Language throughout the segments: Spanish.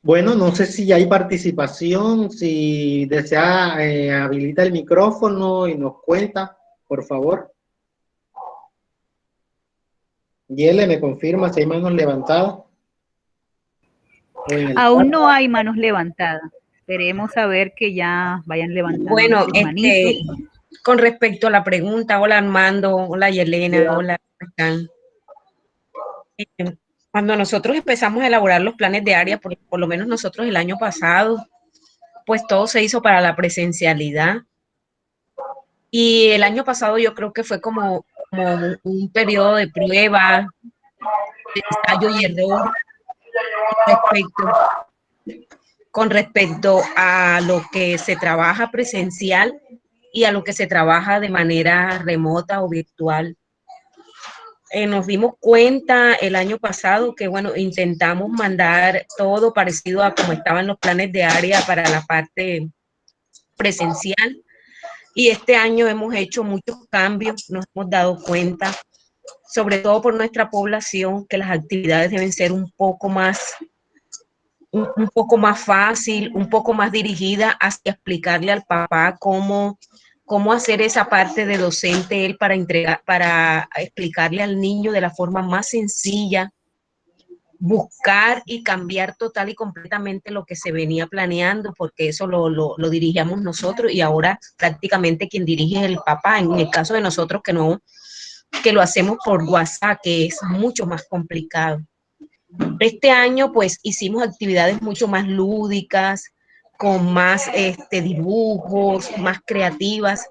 Bueno, no sé si ya hay participación, si desea habilita el micrófono y nos cuenta, por favor. Yele, ¿me confirma si hay manos levantadas? O en el Aún chat. no hay manos levantadas. Esperemos a ver que ya vayan levantando Bueno, sus manitos. con respecto a la pregunta, hola Armando, hola Yelena, hola, ¿cómo están? Cuando nosotros empezamos a elaborar los planes de área, por lo menos nosotros el año pasado, pues todo se hizo para la presencialidad. Y el año pasado yo creo que fue como un periodo de prueba, de ensayo y error con respecto a lo que se trabaja presencial y a lo que se trabaja de manera remota o virtual. Nos dimos cuenta el año pasado que, bueno, intentamos mandar todo parecido a como estaban los planes de área para la parte presencial, y este año hemos hecho muchos cambios, nos hemos dado cuenta, sobre todo por nuestra población, que las actividades deben ser un poco más fácil, un poco más dirigida hacia explicarle al papá cómo hacer esa parte de docente él para explicarle al niño de la forma más sencilla, buscar y cambiar total y completamente lo que se venía planeando, porque eso lo dirigíamos nosotros y ahora prácticamente quien dirige es el papá. En el caso de nosotros que lo hacemos por WhatsApp, que es mucho más complicado. Este año pues hicimos actividades mucho más lúdicas, con más dibujos, más creativas,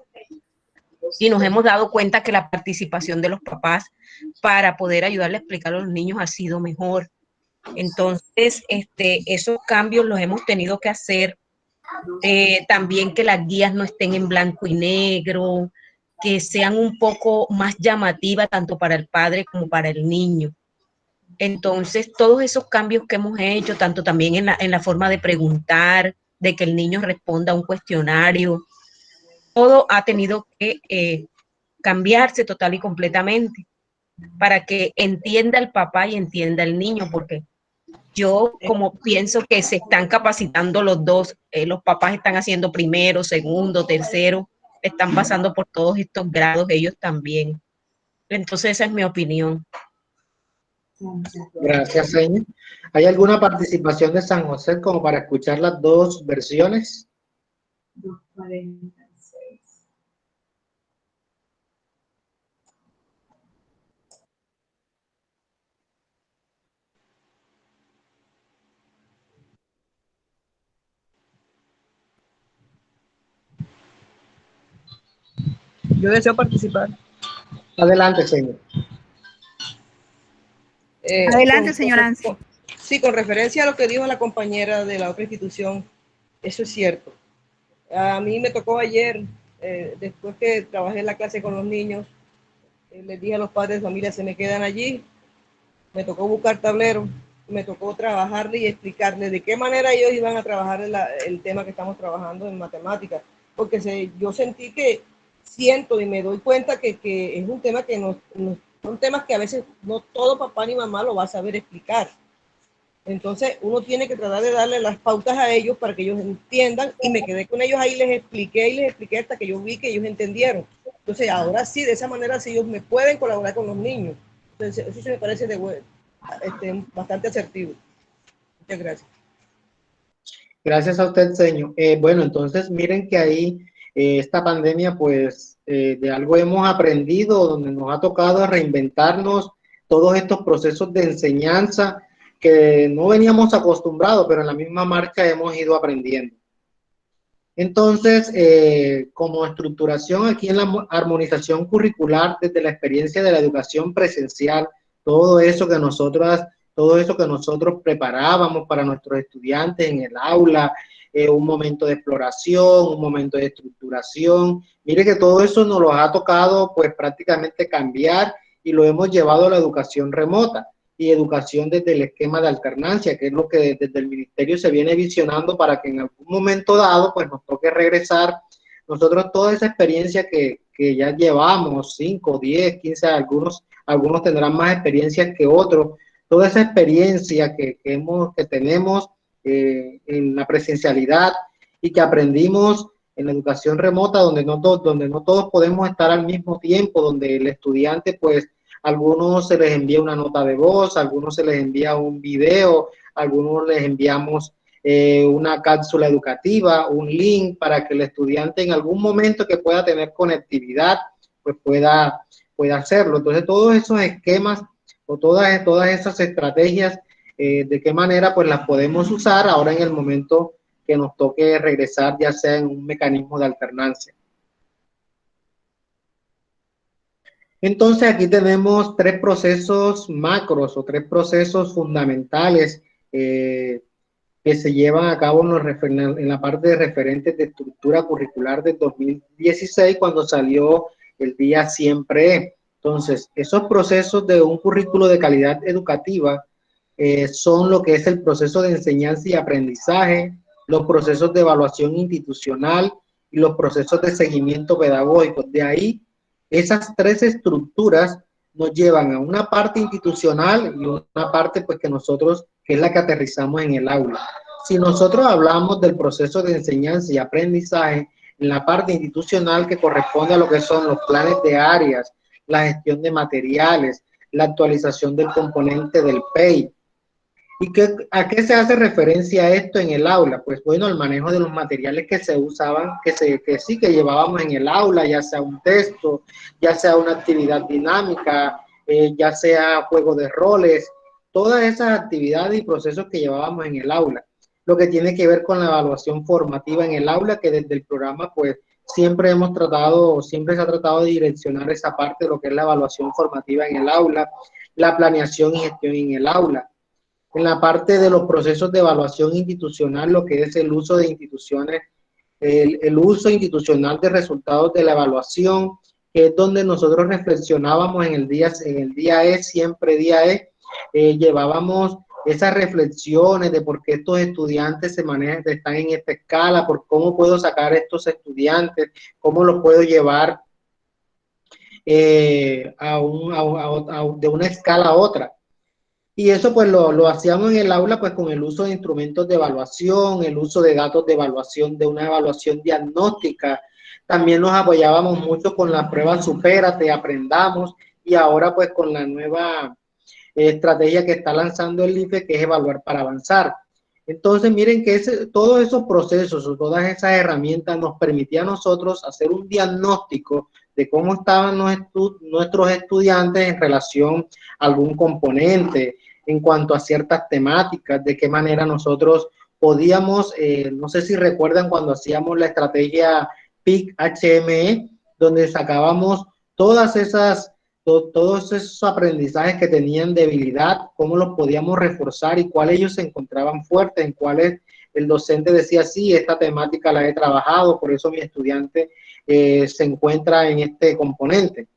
y nos hemos dado cuenta que la participación de los papás para poder ayudarle a explicar a los niños ha sido mejor. Entonces, esos cambios los hemos tenido que hacer. También que las guías no estén en blanco y negro, que sean un poco más llamativas tanto para el padre como para el niño. Entonces, todos esos cambios que hemos hecho, tanto también en la forma de preguntar, de que el niño responda a un cuestionario, todo ha tenido que cambiarse total y completamente para que entienda el papá y entienda el niño, porque yo como pienso que se están capacitando los dos, los papás están haciendo primero, segundo, tercero, están pasando por todos estos grados ellos también. Entonces esa es mi opinión. Gracias, señor. ¿Hay alguna participación de San José como para escuchar las dos versiones? 2:46. Yo deseo participar. Adelante, señor. Adelante, señor Ansi. Sí, con referencia a lo que dijo la compañera de la otra institución, eso es cierto. A mí me tocó ayer, después que trabajé en la clase con los niños, les dije a los padres de familia, se me quedan allí, me tocó buscar tablero, me tocó trabajarle y explicarle de qué manera ellos iban a trabajar el tema que estamos trabajando en matemáticas, porque yo sentí que siento y me doy cuenta que es un tema que son temas que a veces no todo papá ni mamá lo va a saber explicar. Entonces uno tiene que tratar de darle las pautas a ellos para que ellos entiendan, y me quedé con ellos ahí, les expliqué hasta que yo vi que ellos entendieron. Entonces ahora sí, de esa manera sí ellos me pueden colaborar con los niños. Entonces eso se me parece bastante asertivo. Muchas gracias. Gracias a usted, señor. Bueno, entonces miren que ahí esta pandemia, pues de algo hemos aprendido, donde nos ha tocado reinventarnos todos estos procesos de enseñanza que no veníamos acostumbrados, pero en la misma marcha hemos ido aprendiendo. Entonces, como estructuración aquí en la armonización curricular desde la experiencia de la educación presencial, todo eso que nosotros preparábamos para nuestros estudiantes en el aula, un momento de exploración, un momento de estructuración. Mire que todo eso nos lo ha tocado pues prácticamente cambiar y lo hemos llevado a la educación remota y educación desde el esquema de alternancia, que es lo que desde el ministerio se viene visionando para que en algún momento dado pues nos toque regresar. Nosotros toda esa experiencia que ya llevamos, 5, 10, 15, algunos tendrán más experiencias que otros, toda esa experiencia que tenemos en la presencialidad y que aprendimos en la educación remota, donde no todos podemos estar al mismo tiempo, donde el estudiante, pues, a algunos se les envía una nota de voz, a algunos se les envía un video, a algunos les enviamos una cápsula educativa, un link para que el estudiante en algún momento que pueda tener conectividad, pues pueda hacerlo. Entonces, todos esos esquemas o todas esas estrategias, de qué manera pues las podemos usar ahora en el momento que nos toque regresar, ya sea en un mecanismo de alternancia. Entonces, aquí tenemos tres procesos macros o tres procesos fundamentales que se llevan a cabo en la parte de referentes de estructura curricular de 2016, cuando salió el día Siempre. Entonces, esos procesos de un currículo de calidad educativa son lo que es el proceso de enseñanza y aprendizaje, los procesos de evaluación institucional y los procesos de seguimiento pedagógico. De ahí, esas tres estructuras nos llevan a una parte institucional y una parte pues que es la que aterrizamos en el aula. Si nosotros hablamos del proceso de enseñanza y aprendizaje, en la parte institucional que corresponde a lo que son los planes de áreas, la gestión de materiales, la actualización del componente del PEI. ¿Y a qué se hace referencia esto en el aula? Pues bueno, el manejo de los materiales que se usaban, que llevábamos en el aula, ya sea un texto, ya sea una actividad dinámica, ya sea juego de roles, todas esas actividades y procesos que llevábamos en el aula. Lo que tiene que ver con la evaluación formativa en el aula, que desde el programa pues siempre se ha tratado de direccionar esa parte de lo que es la evaluación formativa en el aula, la planeación y gestión en el aula. En la parte de los procesos de evaluación institucional, lo que es el uso de instituciones, el uso institucional de resultados de la evaluación, que es donde nosotros reflexionábamos en el día E, siempre día E, llevábamos esas reflexiones de por qué estos estudiantes están en esta escala, por cómo puedo sacar a estos estudiantes, cómo los puedo llevar de una escala a otra. Y eso pues lo hacíamos en el aula pues con el uso de instrumentos de evaluación, el uso de datos de evaluación, de una evaluación diagnóstica. También nos apoyábamos mucho con la prueba Supérate, Aprendamos, y ahora pues con la nueva estrategia que está lanzando el IFE, que es Evaluar para Avanzar. Entonces miren que todos esos procesos o todas esas herramientas nos permitían a nosotros hacer un diagnóstico de cómo estaban nuestros estudiantes en relación a algún componente, en cuanto a ciertas temáticas, de qué manera nosotros podíamos, no sé si recuerdan cuando hacíamos la estrategia PIC-HME, donde sacábamos todos esos aprendizajes que tenían debilidad, cómo los podíamos reforzar y cuáles ellos se encontraban fuertes, en cuáles el docente decía, sí, esta temática la he trabajado, por eso mi estudiante se encuentra en este componente.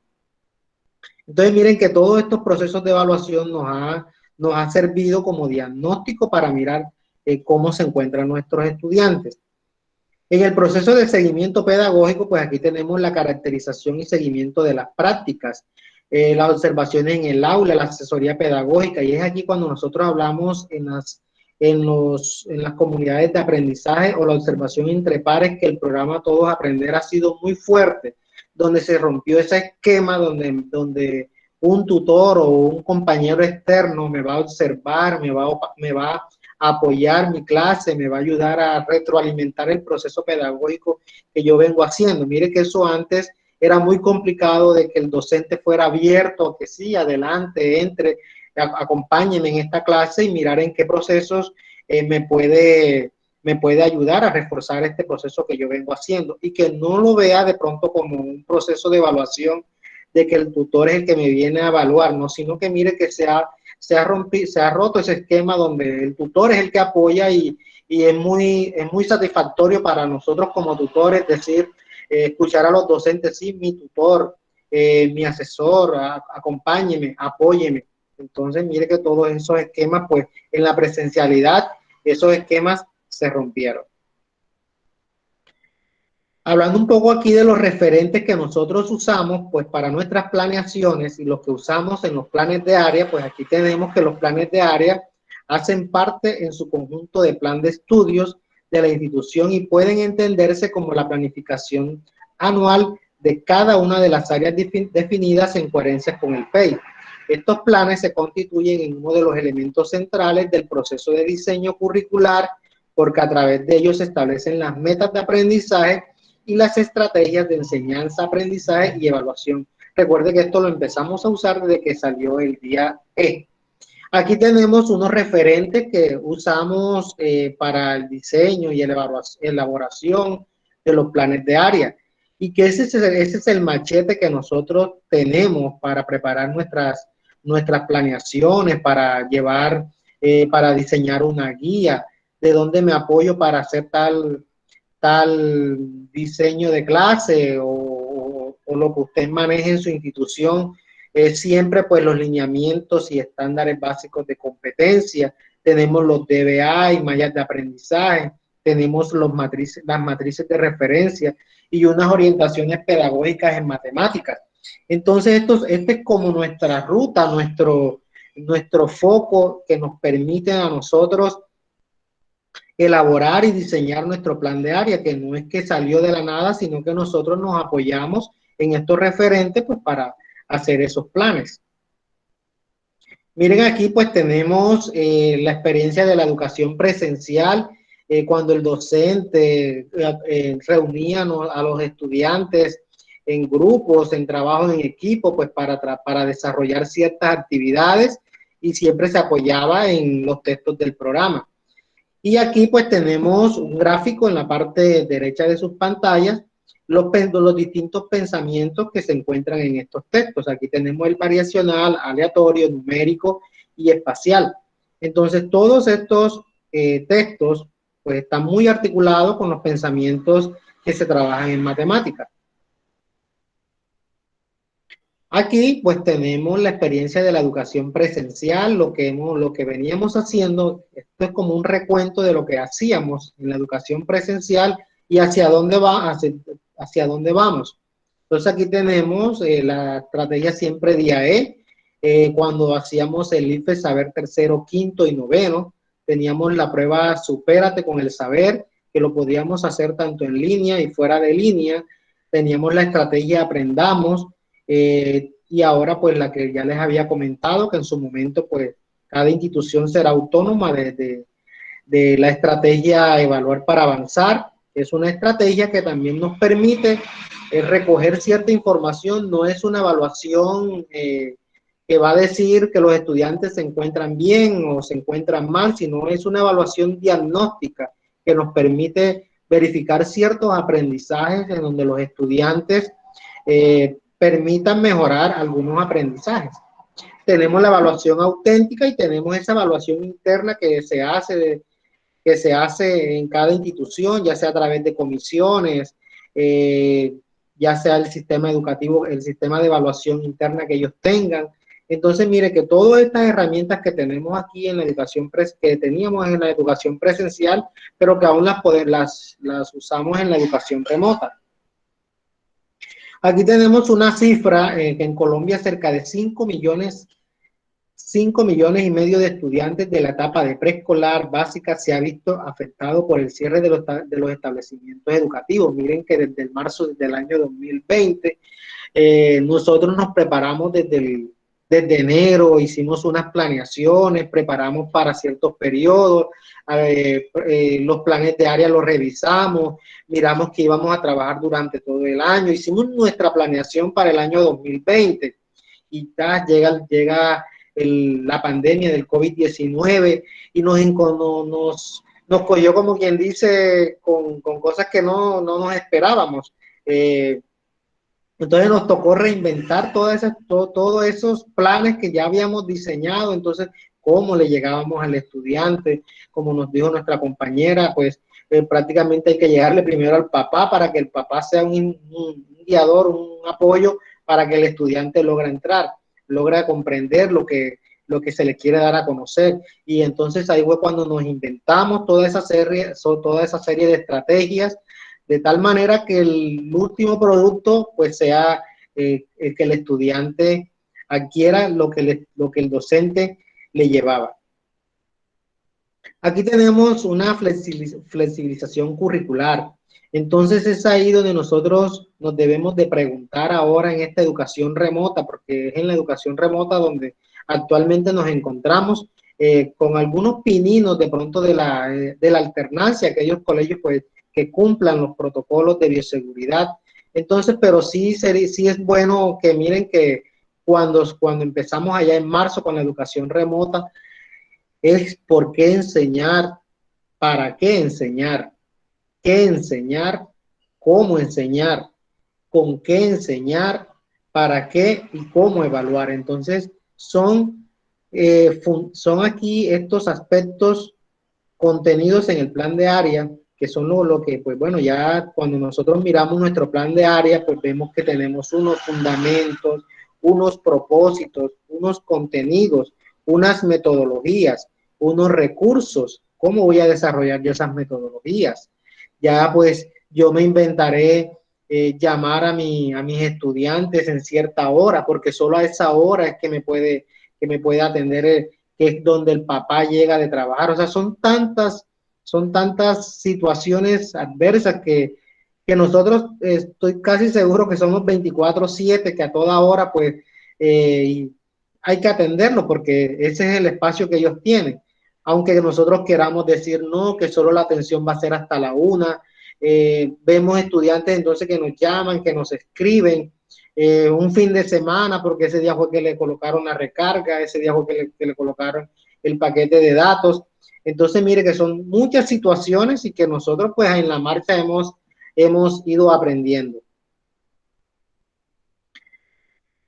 Entonces miren que todos estos procesos de evaluación nos ha servido como diagnóstico para mirar cómo se encuentran nuestros estudiantes. En el proceso de seguimiento pedagógico, pues aquí tenemos la caracterización y seguimiento de las prácticas, las observaciones en el aula, la asesoría pedagógica, y es aquí cuando nosotros hablamos en las comunidades de aprendizaje o la observación entre pares, que el programa Todos Aprender ha sido muy fuerte, donde se rompió ese esquema donde un tutor o un compañero externo me va a observar, me va a apoyar mi clase, me va a ayudar a retroalimentar el proceso pedagógico que yo vengo haciendo. Mire que eso antes era muy complicado, de que el docente fuera abierto, que sí, adelante, entre, acompáñenme en esta clase y mirar en qué procesos me puede ayudar a reforzar este proceso que yo vengo haciendo, y que no lo vea de pronto como un proceso de evaluación de que el tutor es el que me viene a evaluar, no, sino que mire que se ha roto ese esquema donde el tutor es el que apoya, y es muy satisfactorio para nosotros como tutores decir, escuchar a los docentes, sí, mi tutor, mi asesor, acompáñeme, apóyeme. Entonces mire que todos esos esquemas, pues en la presencialidad, esos esquemas se rompieron. Hablando un poco aquí de los referentes que nosotros usamos, pues para nuestras planeaciones y los que usamos en los planes de área, pues aquí tenemos que los planes de área, hacen parte en su conjunto de plan de estudios de la institución y pueden entenderse como la planificación anual de cada una de las áreas definidas en coherencia con el PEI. Estos planes se constituyen en uno de los elementos centrales del proceso de diseño curricular porque a través de ellos se establecen las metas de aprendizaje y las estrategias de enseñanza, aprendizaje y evaluación. Recuerde que esto lo empezamos a usar desde que salió el día E. Aquí tenemos unos referentes que usamos para el diseño y elaboración de los planes de área. Y que ese es el machete que nosotros tenemos para preparar nuestras planeaciones, para llevar, para diseñar una guía, de dónde me apoyo para hacer tal diseño de clase o lo que usted maneje en su institución. Siempre pues los lineamientos y estándares básicos de competencia, tenemos los DBA y mallas de aprendizaje, tenemos las matrices de referencia y unas orientaciones pedagógicas en matemáticas. Entonces este es como nuestra ruta, nuestro foco que nos permite a nosotros elaborar y diseñar nuestro plan de área, que no es que salió de la nada, sino que nosotros nos apoyamos en estos referentes pues para hacer esos planes. Miren aquí pues tenemos la experiencia de la educación presencial, cuando el docente reunía a los estudiantes en grupos, en trabajos en equipo, pues para desarrollar ciertas actividades y siempre se apoyaba en los textos del programa. Y aquí pues tenemos un gráfico en la parte derecha de sus pantallas, los distintos pensamientos que se encuentran en estos textos. Aquí tenemos el variacional, aleatorio, numérico y espacial. Entonces todos estos textos pues están muy articulados con los pensamientos que se trabajan en matemáticas. Aquí pues tenemos la experiencia de la educación presencial, lo que veníamos haciendo. Esto es como un recuento de lo que hacíamos en la educación presencial y hacia dónde vamos. Entonces aquí tenemos la estrategia siempre día E, cuando hacíamos el IFE saber tercero, quinto y noveno, teníamos la prueba Supérate con el saber, que lo podíamos hacer tanto en línea y fuera de línea. Teníamos la estrategia Aprendamos, y ahora pues la que ya les había comentado, que en su momento pues cada institución será autónoma de la estrategia Evaluar para Avanzar. Es una estrategia que también nos permite recoger cierta información. No es una evaluación que va a decir que los estudiantes se encuentran bien o se encuentran mal, sino es una evaluación diagnóstica que nos permite verificar ciertos aprendizajes en donde los estudiantes permitan mejorar algunos aprendizajes. Tenemos la evaluación auténtica y tenemos esa evaluación interna que se hace en cada institución, ya sea a través de comisiones, ya sea el sistema educativo, el sistema de evaluación interna que ellos tengan. Entonces, mire que todas estas herramientas que tenemos aquí en la educación, que teníamos en la educación presencial, pero que aún las usamos en la educación remota. Aquí tenemos una cifra que en Colombia cerca de 5 millones y medio de estudiantes de la etapa de preescolar básica se ha visto afectado por el cierre de los establecimientos educativos. Miren que desde el marzo del año 2020 nosotros nos preparamos desde enero, hicimos unas planeaciones, preparamos para ciertos periodos, los planes de área los revisamos, miramos que íbamos a trabajar durante todo el año, hicimos nuestra planeación para el año 2020 y llega la pandemia del COVID-19 y nos cogió, como quien dice, con cosas que no nos esperábamos. Entonces nos tocó reinventar todos esos planes que ya habíamos diseñado. Entonces, cómo le llegábamos al estudiante, como nos dijo nuestra compañera, pues prácticamente hay que llegarle primero al papá para que el papá sea un guiador, un apoyo para que el estudiante logre entrar, logra comprender lo que se le quiere dar a conocer. Y entonces ahí fue cuando nos inventamos toda esa serie de estrategias, de tal manera que el último producto pues sea que el estudiante adquiera lo que el docente le llevaba. Aquí tenemos una flexibilización curricular. Entonces es ahí donde nosotros nos debemos de preguntar ahora en esta educación remota, porque es en la educación remota donde actualmente nos encontramos con algunos pininos de pronto de la alternancia, aquellos colegios pues que cumplan los protocolos de bioseguridad. Entonces, pero sí, sí es bueno que miren que cuando empezamos allá en marzo con la educación remota, es por qué enseñar, para qué enseñar, cómo enseñar, con qué enseñar, para qué y cómo evaluar. Entonces, son aquí estos aspectos contenidos en el plan de área, que son lo que, pues bueno, ya cuando nosotros miramos nuestro plan de área, pues vemos que tenemos unos fundamentos, unos propósitos, unos contenidos, unas metodologías, unos recursos. ¿Cómo voy a desarrollar yo esas metodologías? Ya pues yo me inventaré llamar a mis estudiantes en cierta hora, porque solo a esa hora es que me puede atender que es donde el papá llega de trabajar. O sea, son tantas situaciones adversas que nosotros estoy casi seguro que somos 24/7, que a toda hora pues hay que atenderlo porque ese es el espacio que ellos tienen. Aunque nosotros queramos decir no, que solo la atención va a ser hasta la 1, vemos estudiantes entonces que nos llaman, que nos escriben, un fin de semana, porque ese día fue que le colocaron la recarga, ese día fue que le colocaron el paquete de datos. Entonces, mire que son muchas situaciones y que nosotros pues en la marcha hemos ido aprendiendo.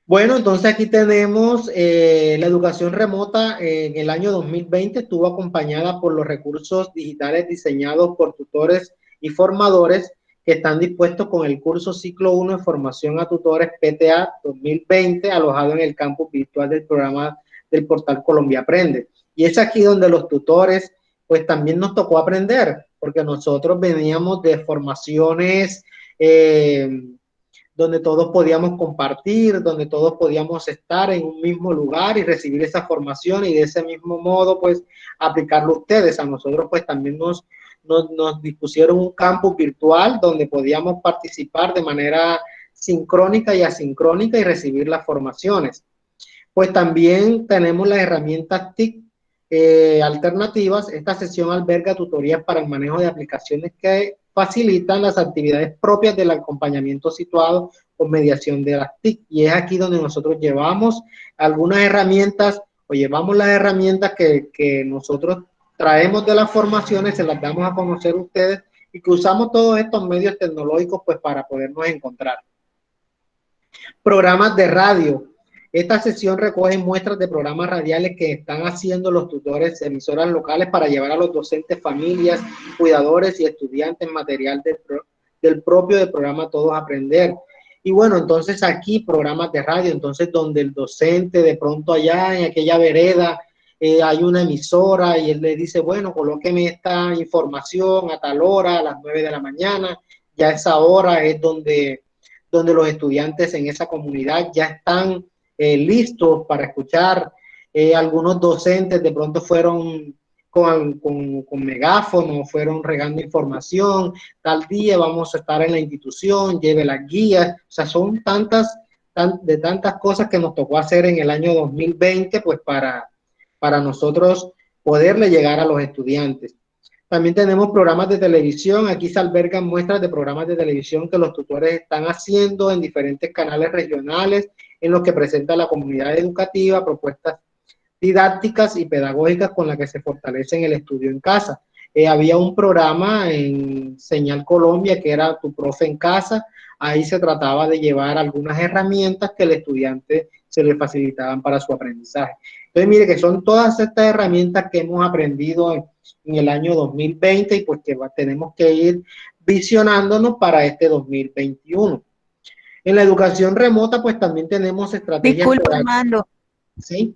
Bueno, entonces aquí tenemos la educación remota en el año 2020 estuvo acompañada por los recursos digitales diseñados por tutores y formadores que están dispuestos con el curso Ciclo 1 de Formación a Tutores PTA 2020 alojado en el campus virtual del programa del portal Colombia Aprende. Y es aquí donde los tutores pues también nos tocó aprender, porque nosotros veníamos de formaciones donde todos podíamos compartir, donde todos podíamos estar en un mismo lugar y recibir esa formación y de ese mismo modo, pues, aplicarlo a ustedes. A nosotros, pues, también nos dispusieron un campus virtual donde podíamos participar de manera sincrónica y asincrónica y recibir las formaciones. Pues también tenemos las herramientas TIC alternativas. Esta sesión alberga tutorías para el manejo de aplicaciones que facilitan las actividades propias del acompañamiento situado con mediación de las TIC. Y es aquí donde nosotros llevamos algunas herramientas o llevamos las herramientas que nosotros traemos de las formaciones, se las damos a conocer a ustedes y que usamos todos estos medios tecnológicos pues para podernos encontrar. Programas de radio. Esta sesión recoge muestras de programas radiales que están haciendo los tutores, emisoras locales para llevar a los docentes, familias, cuidadores y estudiantes material del propio del programa Todos Aprender. Y bueno, entonces aquí programas de radio, entonces donde el docente de pronto allá en aquella vereda hay una emisora y él le dice, bueno, colóqueme esta información a tal hora, a las 9 de la mañana, ya esa hora es donde los estudiantes en esa comunidad ya están listos para escuchar. Algunos docentes de pronto fueron con megáfono, fueron regando información, tal día vamos a estar en la institución, lleve las guías, o sea, son tantas cosas que nos tocó hacer en el año 2020, pues para nosotros poderle llegar a los estudiantes. También tenemos programas de televisión. Aquí se albergan muestras de programas de televisión que los tutores están haciendo en diferentes canales regionales, en los que presenta la comunidad educativa propuestas didácticas y pedagógicas con las que se fortalecen el estudio en casa. Había un programa en Señal Colombia que era Tu Profe en Casa. Ahí se trataba de llevar algunas herramientas que el estudiante se le facilitaban para su aprendizaje. Entonces, mire que son todas estas herramientas que hemos aprendido en el año 2020 y pues que tenemos que ir visionándonos para este 2021. En la educación remota, pues también tenemos estrategias. Disculpa, Armando. ¿Sí?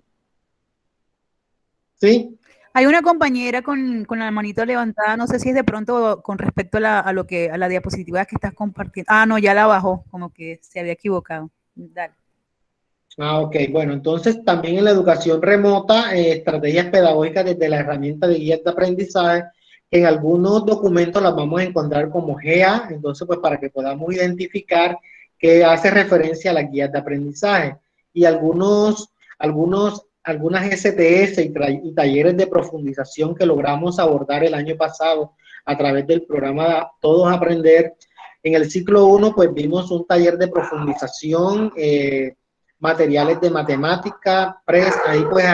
¿Sí? Hay una compañera con la manito levantada, no sé si es de pronto con respecto a la diapositiva que estás compartiendo. Ah, no, ya la bajó, como que se había equivocado. Dale. Ah, ok. Bueno, entonces también en la educación remota, estrategias pedagógicas desde la herramienta de guías de aprendizaje, en algunos documentos las vamos a encontrar como GEA, entonces pues para que podamos identificar que hace referencia a las guías de aprendizaje y algunas STS y talleres de profundización que logramos abordar el año pasado a través del programa Todos Aprender. En el ciclo 1 pues vimos un taller de profundización, materiales de matemática, ahí pues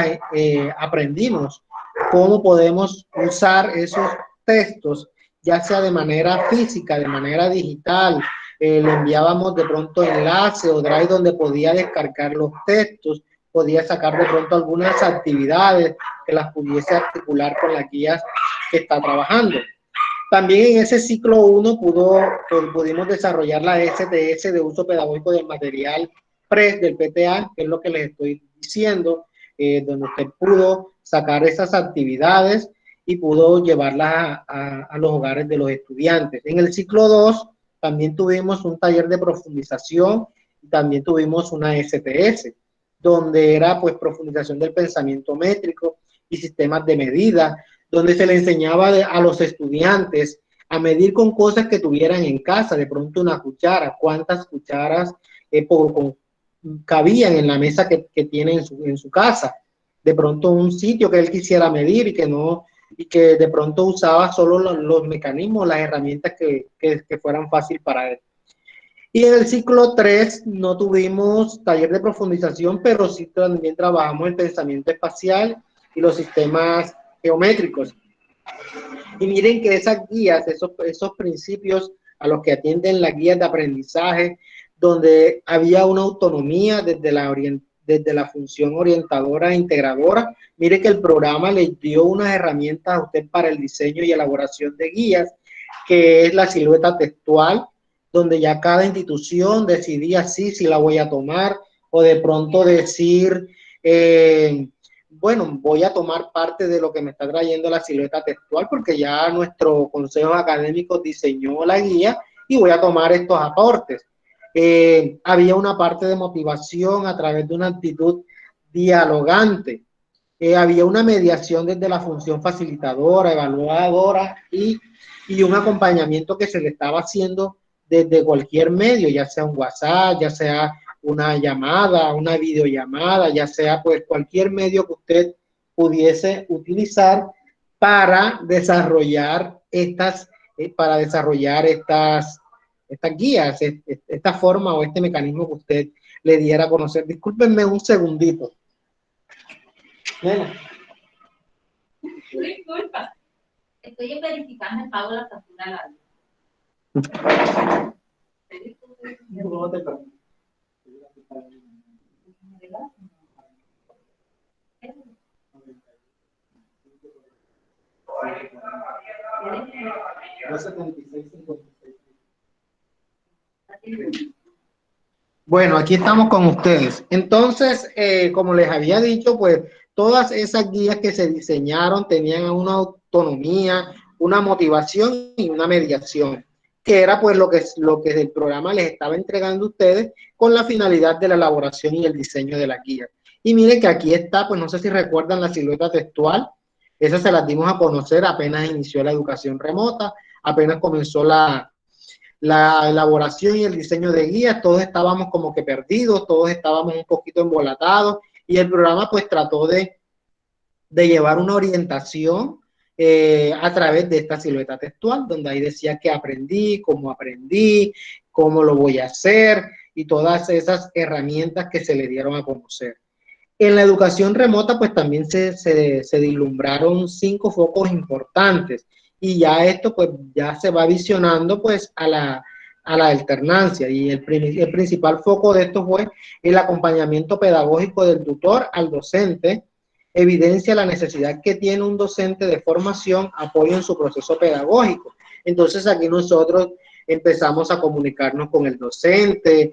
aprendimos cómo podemos usar esos textos, ya sea de manera física, de manera digital, le enviábamos de pronto enlace o drive donde podía descargar los textos, podía sacar de pronto algunas actividades que las pudiese articular con las guías que está trabajando. También en ese ciclo 1 pudimos desarrollar la STS de uso pedagógico del material PRES del PTA, que es lo que les estoy diciendo, donde usted pudo sacar esas actividades y pudo llevarlas a los hogares de los estudiantes. En el ciclo 2 también tuvimos un taller de profundización y también tuvimos una STS, donde era pues profundización del pensamiento métrico y sistemas de medida, donde se le enseñaba a los estudiantes a medir con cosas que tuvieran en casa, de pronto una cuchara, cuántas cucharas cabían en la mesa que tiene en su casa, de pronto un sitio que él quisiera medir y que de pronto usaba solo los mecanismos, las herramientas que fueran fácil para él. Y en el ciclo 3 no tuvimos taller de profundización, pero sí también trabajamos el pensamiento espacial y los sistemas geométricos. Y miren que esas guías, esos principios a los que atienden las guías de aprendizaje, donde había una autonomía desde la función orientadora e integradora, mire que el programa les dio unas herramientas a usted para el diseño y elaboración de guías, que es la silueta textual, donde ya cada institución decidía si la voy a tomar, o de pronto decir, bueno, voy a tomar parte de lo que me está trayendo la silueta textual, porque ya nuestro consejo académico diseñó la guía y voy a tomar estos aportes. Había una parte de motivación a través de una actitud dialogante. Había una mediación desde la función facilitadora, evaluadora y un acompañamiento que se le estaba haciendo desde cualquier medio, ya sea un WhatsApp, ya sea una llamada, una videollamada, ya sea pues cualquier medio que usted pudiese utilizar para desarrollar estas guías, esta forma o este mecanismo que usted le diera a conocer. Discúlpenme un segundito. Nena. Disculpa, estoy verificando el pago de la factura al año. No te preocupes. Bueno, aquí estamos con ustedes. Entonces, como les había dicho, pues todas esas guías que se diseñaron tenían una autonomía, una motivación y una mediación, que era pues lo que el programa les estaba entregando a ustedes con la finalidad de la elaboración y el diseño de la guía. Y miren que aquí está, pues no sé si recuerdan la silueta textual, esa se las dimos a conocer apenas inició la educación remota, apenas comenzó la elaboración y el diseño de guías, todos estábamos como que perdidos, todos estábamos un poquito embolatados y el programa pues trató de llevar una orientación a través de esta silueta textual, donde ahí decía que aprendí, cómo lo voy a hacer y todas esas herramientas que se le dieron a conocer. En la educación remota pues también se vislumbraron 5 focos importantes y ya esto pues ya se va visionando pues a la alternancia y el principal foco de esto fue el acompañamiento pedagógico del tutor al docente, evidencia la necesidad que tiene un docente de formación, apoyo en su proceso pedagógico. Entonces aquí nosotros empezamos a comunicarnos con el docente,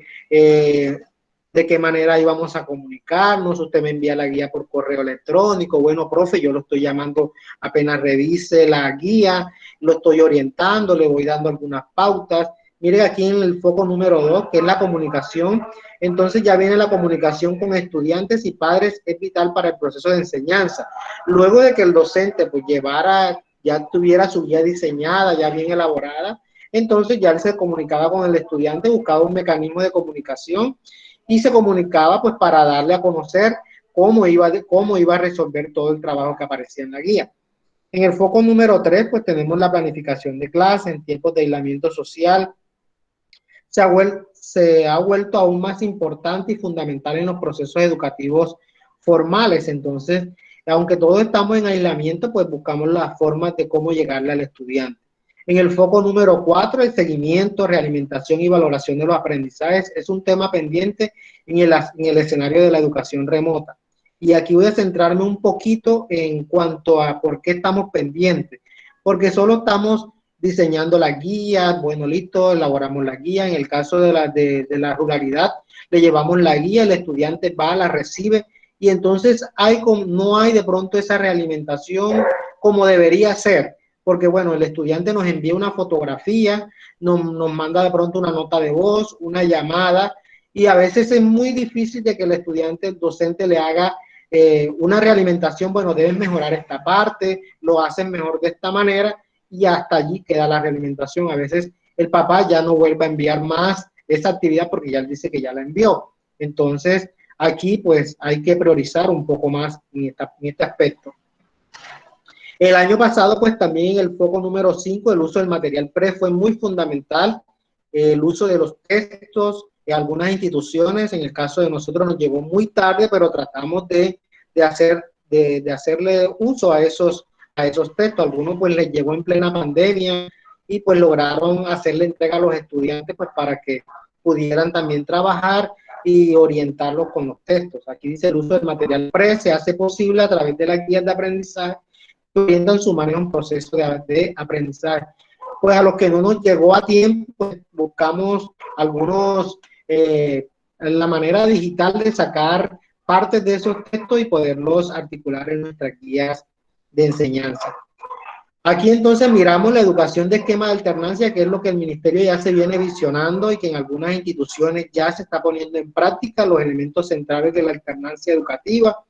de qué manera íbamos a comunicarnos, usted me envía la guía por correo electrónico, bueno, profe, yo lo estoy llamando apenas revise la guía, lo estoy orientando, le voy dando algunas pautas, Miren aquí en el foco número 2, que es la comunicación. Entonces ya viene la comunicación con estudiantes y padres, es vital para el proceso de enseñanza. Luego de que el docente pues ya tuviera su guía diseñada, ya bien elaborada, entonces ya él se comunicaba con el estudiante, buscaba un mecanismo de comunicación y se comunicaba pues para darle a conocer cómo iba a resolver todo el trabajo que aparecía en la guía. En el foco número 3, pues tenemos la planificación de clases en tiempos de aislamiento social. Se ha vuelto aún más importante y fundamental en los procesos educativos formales. Entonces, aunque todos estamos en aislamiento, pues buscamos las formas de cómo llegarle al estudiante. En el foco número 4, el seguimiento, realimentación y valoración de los aprendizajes es un tema pendiente en el escenario de la educación remota. Y aquí voy a centrarme un poquito en cuanto a por qué estamos pendientes, porque solo estamos diseñando las guías, bueno, listo, elaboramos la guía. En el caso de la ruralidad, le llevamos la guía, el estudiante va, la recibe, y entonces no hay de pronto esa realimentación como debería ser, porque bueno, el estudiante nos envía una fotografía, nos manda de pronto una nota de voz, una llamada, y a veces es muy difícil de que el estudiante, el docente le haga una realimentación, bueno, deben mejorar esta parte, lo hacen mejor de esta manera, y hasta allí queda la realimentación. A veces el papá ya no vuelve a enviar más esa actividad porque ya él dice que ya la envió. Entonces, aquí pues hay que priorizar un poco más en este aspecto. El año pasado, pues también el foco número 5, el uso del material PRE fue muy fundamental. El uso de los textos, en algunas instituciones, en el caso de nosotros nos llegó muy tarde, pero tratamos de hacerle uso a esos textos. Algunos pues les llegó en plena pandemia y pues lograron hacerle entrega a los estudiantes pues para que pudieran también trabajar y orientarlos con los textos. Aquí dice el uso del material PRE se hace posible a través de las guías de aprendizaje que orientan su manejo en proceso de aprendizaje. Pues a los que no nos llegó a tiempo, pues buscamos la manera digital de sacar partes de esos textos y poderlos articular en nuestras guías de enseñanza. Aquí entonces miramos la educación de esquema de alternancia, que es lo que el ministerio ya se viene visionando y que en algunas instituciones ya se está poniendo en práctica, los elementos centrales de la alternancia educativa.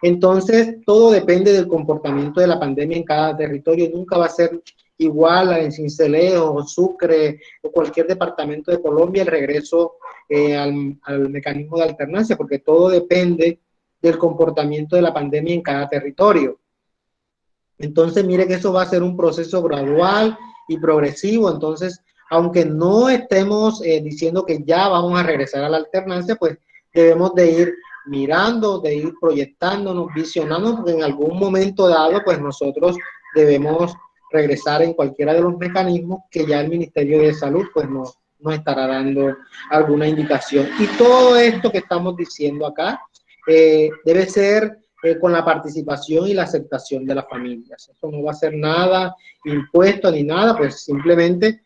Entonces, todo depende del comportamiento de la pandemia en cada territorio. Nunca va a ser igual en Sincelejo o Sucre o cualquier departamento de Colombia el regreso al mecanismo de alternancia, porque todo depende del comportamiento de la pandemia en cada territorio. Entonces, mire que eso va a ser un proceso gradual y progresivo. Entonces, aunque no estemos diciendo que ya vamos a regresar a la alternancia, pues debemos de ir mirando, de ir proyectándonos, visionando, porque en algún momento dado, pues nosotros debemos regresar en cualquiera de los mecanismos que ya el Ministerio de Salud pues nos estará dando alguna indicación. Y todo esto que estamos diciendo acá debe ser con la participación y la aceptación de las familias. Esto no va a ser nada impuesto ni nada, pues simplemente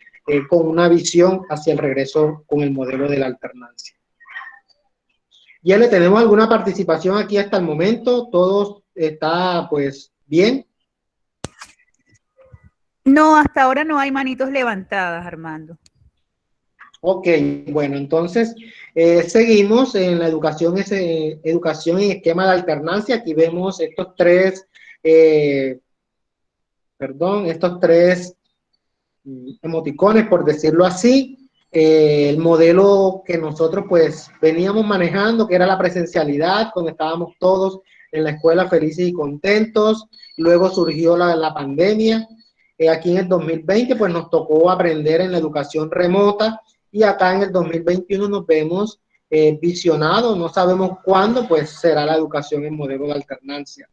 con una visión hacia el regreso con el modelo de la alternancia. Ya le tenemos alguna participación aquí hasta el momento, todo está pues bien. No, hasta ahora no hay manitos levantadas, Armando. Ok, bueno, entonces seguimos en la educación en esquema de alternancia. Aquí vemos estos tres emoticones, por decirlo así. El modelo que nosotros pues veníamos manejando, que era la presencialidad, donde estábamos todos en la escuela felices y contentos. Luego surgió la pandemia. Aquí en el 2020 pues nos tocó aprender en la educación remota, y acá en el 2021 nos vemos visionados, no sabemos cuándo pues será la educación en modelo de alternancia.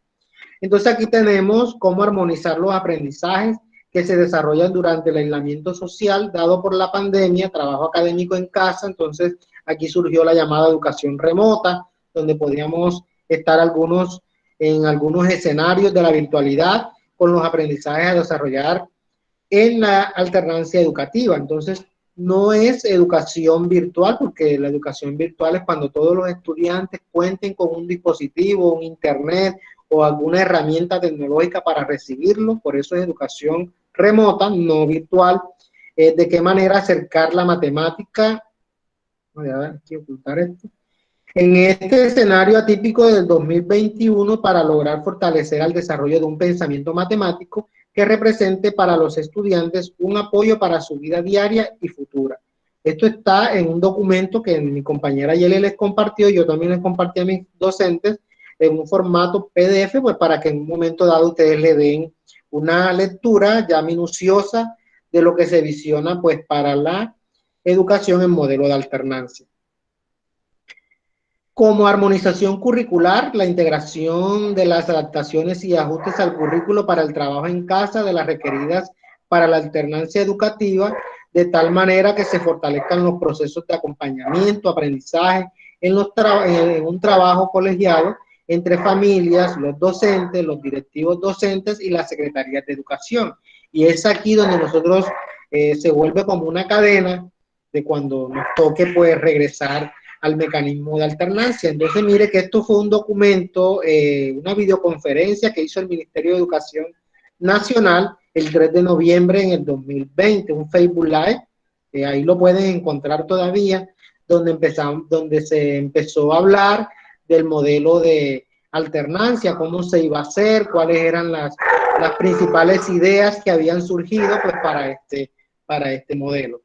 Entonces aquí tenemos cómo armonizar los aprendizajes que se desarrollan durante el aislamiento social dado por la pandemia, trabajo académico en casa. Entonces aquí surgió la llamada educación remota, donde podíamos estar en algunos escenarios de la virtualidad con los aprendizajes a desarrollar en la alternancia educativa. Entonces no es educación virtual, porque la educación virtual es cuando todos los estudiantes cuenten con un dispositivo, un internet o alguna herramienta tecnológica para recibirlo. Por eso es educación remota, no virtual. de qué manera acercar la matemática. Voy a ver, aquí ocultar esto. En este escenario atípico del 2021 para lograr fortalecer el desarrollo de un pensamiento matemático que represente para los estudiantes un apoyo para su vida diaria y futura. Esto está en un documento que mi compañera Yeli les compartió, yo también les compartí a mis docentes en un formato PDF, pues para que en un momento dado ustedes le den una lectura ya minuciosa de lo que se visiona pues para la educación en modelo de alternancia. Como armonización curricular, la integración de las adaptaciones y ajustes al currículo para el trabajo en casa de las requeridas para la alternancia educativa, de tal manera que se fortalezcan los procesos de acompañamiento, aprendizaje en un trabajo colegiado entre familias, los docentes, los directivos docentes y las secretarías de educación. Y es aquí donde nosotros se vuelve como una cadena de cuando nos toque pues regresar al mecanismo de alternancia. Entonces, mire que esto fue un documento, una videoconferencia que hizo el Ministerio de Educación Nacional el 3 de noviembre en el 2020, un Facebook Live, ahí lo pueden encontrar todavía, donde se empezó a hablar del modelo de alternancia, cómo se iba a hacer, cuáles eran las principales ideas que habían surgido pues, para este modelo.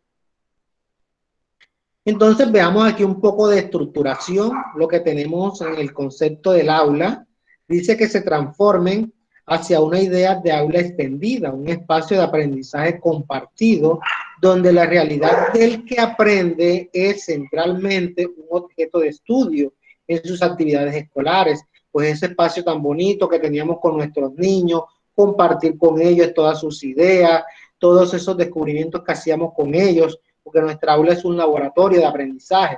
Entonces veamos aquí un poco de estructuración, lo que tenemos en el concepto del aula. Dice que se transformen hacia una idea de aula extendida, un espacio de aprendizaje compartido, donde la realidad del que aprende es centralmente un objeto de estudio en sus actividades escolares. Pues ese espacio tan bonito que teníamos con nuestros niños, compartir con ellos todas sus ideas, todos esos descubrimientos que hacíamos con ellos, porque nuestra aula es un laboratorio de aprendizaje.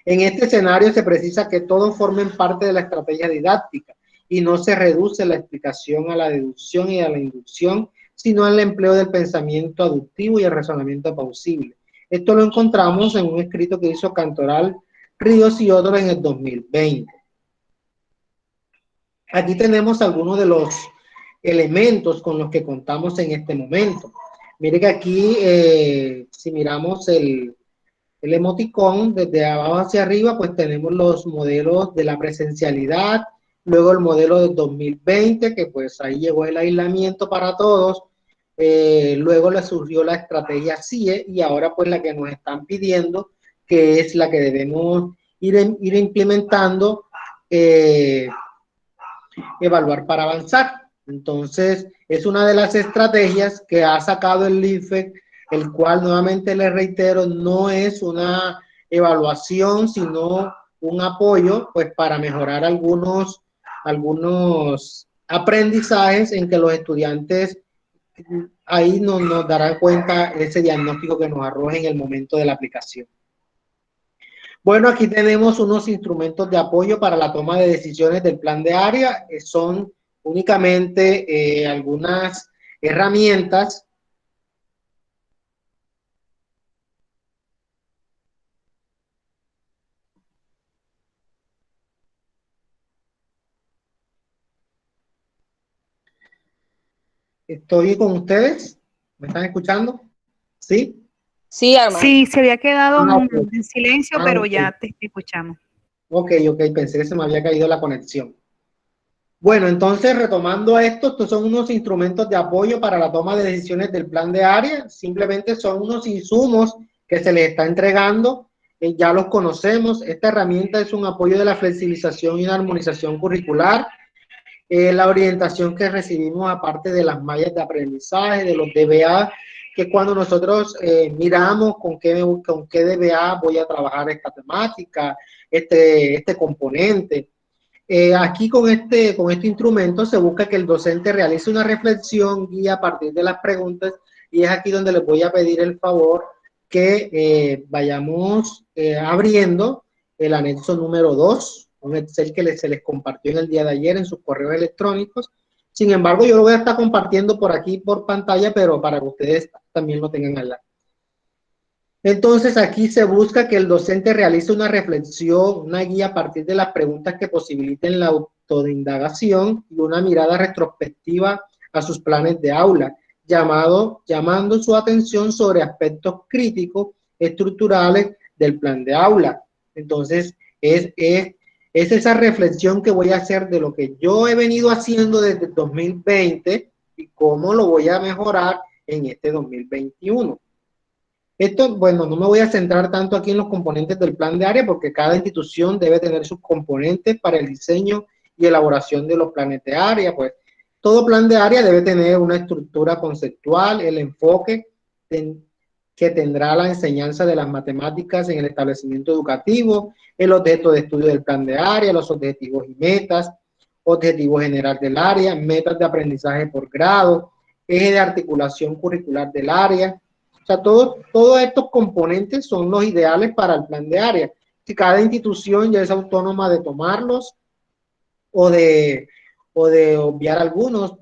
En este escenario se precisa que todos formen parte de la estrategia didáctica y no se reduce la explicación a la deducción y a la inducción, sino al empleo del pensamiento aductivo y el razonamiento plausible. Esto lo encontramos en un escrito que hizo Cantoral, Ríos y otros en el 2020. Aquí tenemos algunos de los elementos con los que contamos en este momento. Mire que aquí, si miramos el emoticón, desde abajo hacia arriba, pues tenemos los modelos de la presencialidad, luego el modelo del 2020, que pues ahí llegó el aislamiento para todos, luego le surgió la estrategia CIE y ahora pues la que nos están pidiendo, que es la que debemos ir implementando, evaluar para avanzar. Entonces, es una de las estrategias que ha sacado el IFEC, el cual nuevamente les reitero, no es una evaluación, sino un apoyo, pues para mejorar algunos aprendizajes en que los estudiantes ahí nos darán cuenta ese diagnóstico que nos arroja en el momento de la aplicación. Bueno, aquí tenemos unos instrumentos de apoyo para la toma de decisiones del plan de área. Son únicamente algunas herramientas . ¿Estoy con ustedes? ¿Me están escuchando? ¿Sí? Sí, Armando. Sí, se había quedado okay. en silencio, pero okay. ya te escuchamos. Ok, pensé que se me había caído la conexión. Bueno, entonces retomando esto, estos son unos instrumentos de apoyo para la toma de decisiones del plan de área. Simplemente son unos insumos que se les está entregando, ya los conocemos. Esta herramienta es un apoyo de la flexibilización y la armonización curricular. La orientación que recibimos aparte de las mallas de aprendizaje, de los DBA, que cuando nosotros miramos con qué DBA voy a trabajar esta temática, este componente. Aquí con este instrumento se busca que el docente realice una reflexión guía a partir de las preguntas, y es aquí donde les voy a pedir el favor que vayamos abriendo el anexo número 2, un Excel que se les compartió en el día de ayer en sus correos electrónicos. Sin embargo, yo lo voy a estar compartiendo por aquí por pantalla, pero para que ustedes también lo tengan al lado. Entonces, aquí se busca que el docente realice una reflexión, una guía a partir de las preguntas que posibiliten la autoindagación y una mirada retrospectiva a sus planes de aula, llamando su atención sobre aspectos críticos estructurales del plan de aula. Entonces, es esa reflexión que voy a hacer de lo que yo he venido haciendo desde el 2020 y cómo lo voy a mejorar en este 2021. Esto, bueno, no me voy a centrar tanto aquí en los componentes del plan de área porque cada institución debe tener sus componentes para el diseño y elaboración de los planes de área. Pues todo plan de área debe tener una estructura conceptual, el enfoque que tendrá la enseñanza de las matemáticas en el establecimiento educativo, el objeto de estudio del plan de área, los objetivos y metas, objetivo general del área, metas de aprendizaje por grado, eje de articulación curricular del área. O sea, todos estos componentes son los ideales para el plan de área. Si cada institución ya es autónoma de tomarlos o de obviar algunos,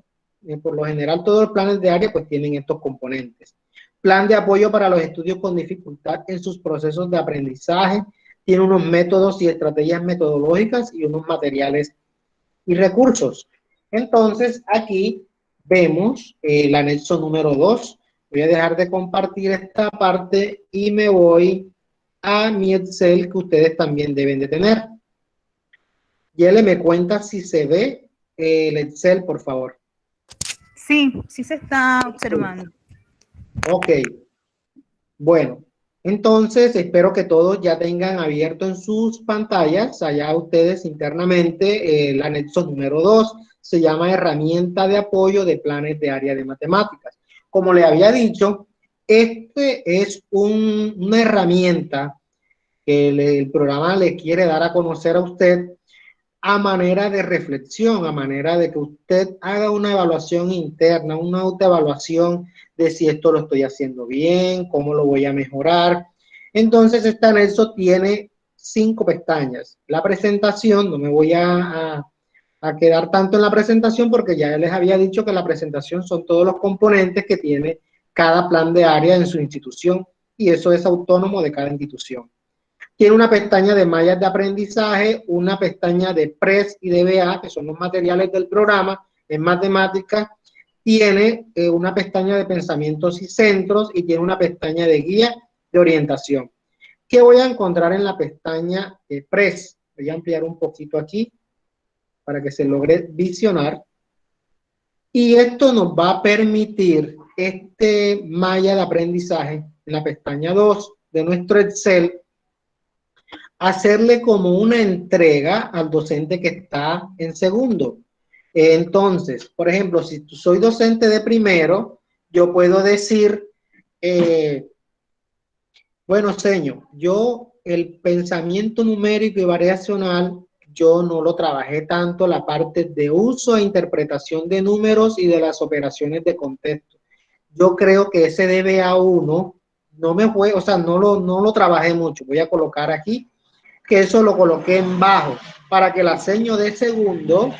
por lo general todos los planes de área pues tienen estos componentes. Plan de apoyo para los estudios con dificultad en sus procesos de aprendizaje, tiene unos métodos y estrategias metodológicas y unos materiales y recursos. Entonces, aquí vemos el anexo número 2. Voy a dejar de compartir esta parte y me voy a mi Excel que ustedes también deben de tener. Yele, me cuenta si se ve el Excel, por favor. Sí, sí se está observando. Ok. Bueno, entonces espero que todos ya tengan abierto en sus pantallas, allá ustedes internamente, el anexo número 2. Se llama herramienta de apoyo de planes de área de matemáticas. Como le había dicho, este es una herramienta que el programa le quiere dar a conocer a usted a manera de reflexión, a manera de que usted haga una evaluación interna, una autoevaluación de si esto lo estoy haciendo bien, cómo lo voy a mejorar. Entonces, este anexo tiene 5 pestañas. La presentación, no me voy a quedar tanto en la presentación porque ya les había dicho que la presentación son todos los componentes que tiene cada plan de área en su institución y eso es autónomo de cada institución. Tiene una pestaña de mallas de aprendizaje, una pestaña de PRES y DBA, que son los materiales del programa en matemáticas. Tiene una pestaña de pensamientos y centros y tiene una pestaña de guía de orientación. ¿Qué voy a encontrar en la pestaña de PRES? Voy a ampliar un poquito aquí para que se logre visionar. Y esto nos va a permitir este malla de aprendizaje en la pestaña 2 de nuestro Excel, hacerle como una entrega al docente que está en segundo. Entonces, por ejemplo, si soy docente de primero, yo puedo decir, bueno, señor, yo el pensamiento numérico y variacional, yo no lo trabajé tanto, la parte de uso e interpretación de números y de las operaciones de contexto. Yo creo que ese DBA1 no me fue, o sea, no lo trabajé mucho. Voy a colocar aquí que eso lo coloqué en bajo para que la seño de segundo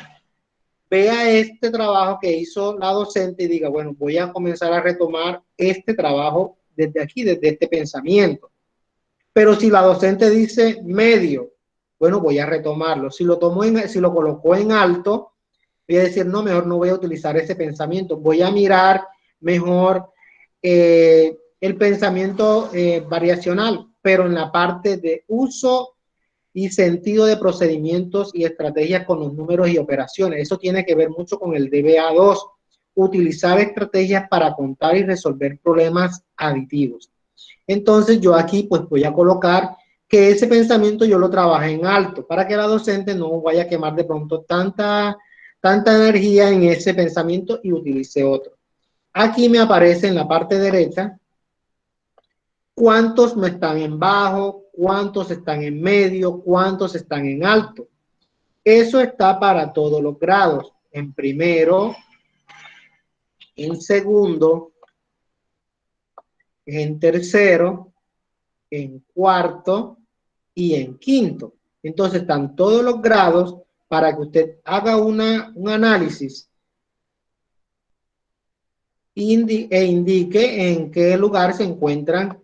vea este trabajo que hizo la docente y diga, bueno, voy a comenzar a retomar este trabajo desde aquí, desde este pensamiento. Pero si la docente dice medio, bueno, voy a retomarlo. Si lo colocó en alto, voy a decir, no, mejor no voy a utilizar ese pensamiento. Voy a mirar mejor el pensamiento variacional, pero en la parte de uso y sentido de procedimientos y estrategias con los números y operaciones. Eso tiene que ver mucho con el DBA2, utilizar estrategias para contar y resolver problemas aditivos. Entonces yo aquí pues voy a colocar que ese pensamiento yo lo trabajé en alto para que la docente no vaya a quemar de pronto tanta energía en ese pensamiento y utilice otro. Aquí me aparece en la parte derecha cuántos no están en bajo, cuántos están en medio, cuántos están en alto. Eso está para todos los grados, en primero, en segundo, en tercero, en cuarto y en quinto. Entonces están todos los grados para que usted haga un análisis e indique en qué lugar se encuentran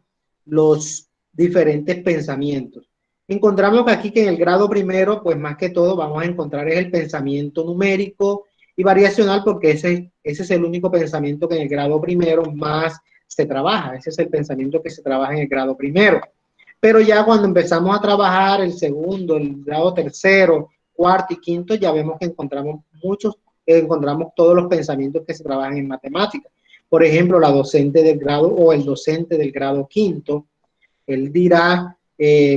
los diferentes pensamientos. Encontramos aquí que en el grado primero, pues más que todo vamos a encontrar el pensamiento numérico y variacional, porque ese es el único pensamiento que en el grado primero más se trabaja. Ese es el pensamiento que se trabaja en el grado primero. Pero ya cuando empezamos a trabajar el segundo, el grado tercero, cuarto y quinto, ya vemos que encontramos todos los pensamientos que se trabajan en matemáticas. Por ejemplo, la docente del grado o el docente del grado quinto, él dirá,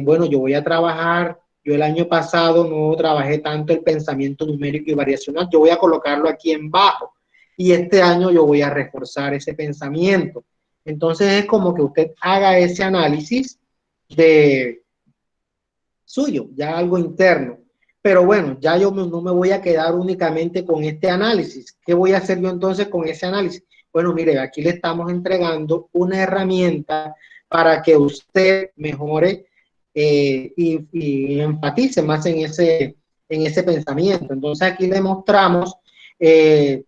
bueno, yo voy a trabajar, yo el año pasado no trabajé tanto el pensamiento numérico y variacional, yo voy a colocarlo aquí en bajo y este año yo voy a reforzar ese pensamiento. Entonces es como que usted haga ese análisis de suyo, ya algo interno. Pero bueno, ya yo no me voy a quedar únicamente con este análisis. ¿Qué voy a hacer yo entonces con ese análisis? Bueno, mire, aquí le estamos entregando una herramienta para que usted mejore y enfatice más en ese pensamiento. Entonces aquí le mostramos el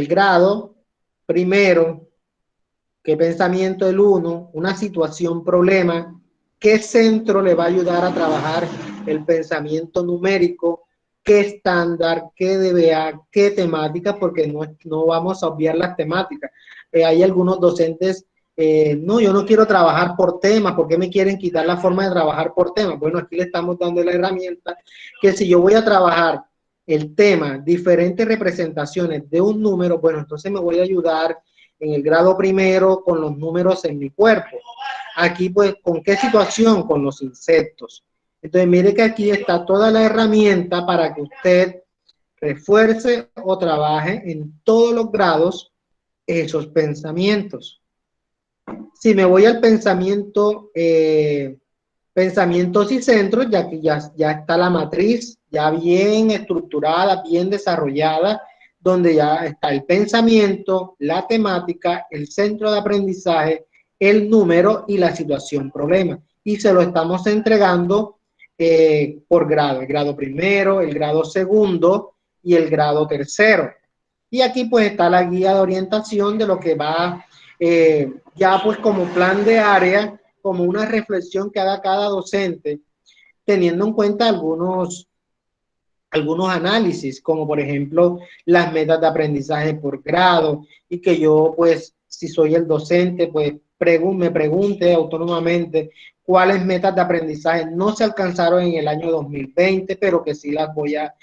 grado primero, qué pensamiento el 1, una situación, problema, qué centro le va a ayudar a trabajar el pensamiento numérico, qué estándar, qué DBA, qué temática, porque no vamos a obviar las temáticas. Hay algunos docentes, no, yo no quiero trabajar por tema, ¿por qué me quieren quitar la forma de trabajar por tema? Bueno, aquí le estamos dando la herramienta que si yo voy a trabajar el tema, diferentes representaciones de un número, bueno, entonces me voy a ayudar en el grado primero con los números en mi cuerpo. Aquí pues, ¿con qué situación? Con los insectos. Entonces mire que aquí está toda la herramienta para que usted refuerce o trabaje en todos los grados esos pensamientos. Si me voy al pensamiento, pensamientos y centros, ya que ya está la matriz, ya bien estructurada, bien desarrollada, donde ya está el pensamiento, la temática, el centro de aprendizaje, el número y la situación problema. Y se lo estamos entregando por grado, el grado primero, el grado segundo y el grado tercero. Y aquí pues está la guía de orientación de lo que va ya pues como plan de área, como una reflexión que haga cada docente, teniendo en cuenta algunos análisis, como por ejemplo las metas de aprendizaje por grado, y que yo pues si soy el docente pues me pregunte autónomamente cuáles metas de aprendizaje no se alcanzaron en el año 2020, pero que sí las voy a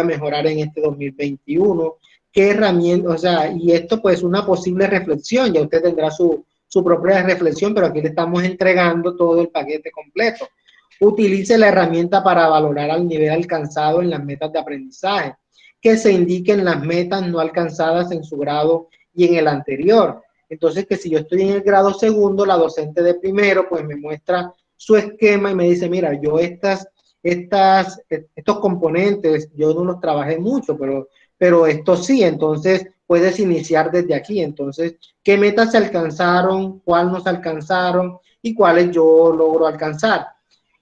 mejorar en este 2021. ¿Qué herramientas? O sea, y esto pues una posible reflexión, ya usted tendrá su propia reflexión, pero aquí le estamos entregando todo el paquete completo. Utilice la herramienta para valorar al nivel alcanzado en las metas de aprendizaje, que se indiquen las metas no alcanzadas en su grado y en el anterior. Entonces, que si yo estoy en el grado segundo, la docente de primero, pues me muestra su esquema y me dice, mira, yo estos componentes, yo no los trabajé mucho, pero estos sí, entonces puedes iniciar desde aquí. Entonces, ¿qué metas se alcanzaron? ¿Cuál no se alcanzaron? ¿Y cuáles yo logro alcanzar?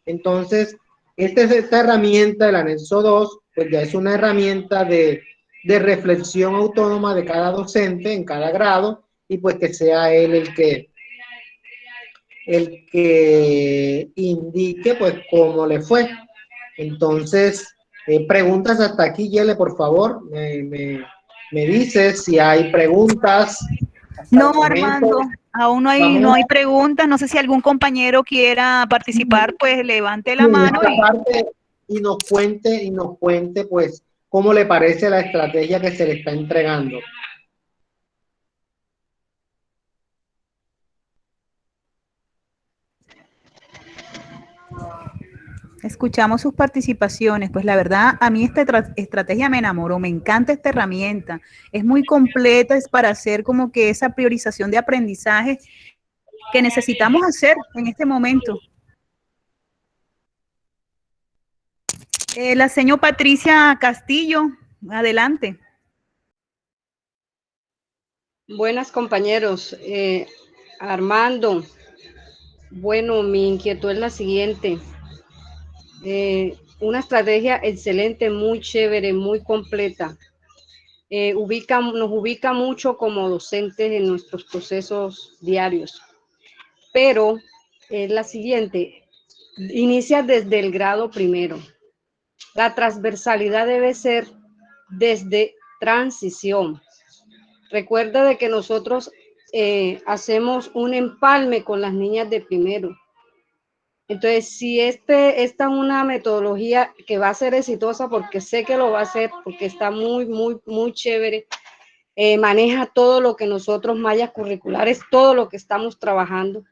Entonces, esta herramienta, el anexo 2, pues ya es una herramienta de reflexión autónoma de cada docente en cada grado y pues que sea él el que indique pues cómo le fue. Entonces, preguntas hasta aquí, Yele, por favor. Me dices si hay preguntas. No, Armando, aún no hay preguntas. No sé si algún compañero quiera participar, pues levante la mano. Y nos cuente, pues, cómo le parece la estrategia que se le está entregando. Escuchamos sus participaciones, pues la verdad a mí esta estrategia me enamoró, me encanta esta herramienta, es muy completa, es para hacer como que esa priorización de aprendizaje que necesitamos hacer en este momento. La señora Patricia Castillo, adelante. Buenas compañeros, Armando, bueno, mi inquietud es la siguiente. Una estrategia excelente, muy chévere, muy completa. Nos ubica mucho como docentes en nuestros procesos diarios. Pero es la siguiente, inicia desde el grado primero. La transversalidad debe ser desde transición. Recuerda de que nosotros hacemos un empalme con las niñas de primero. Entonces, si esta es una metodología que va a ser exitosa, porque sé que lo va a hacer, porque está muy chévere, maneja todo lo que nosotros, mallas curriculares, todo lo que estamos trabajando.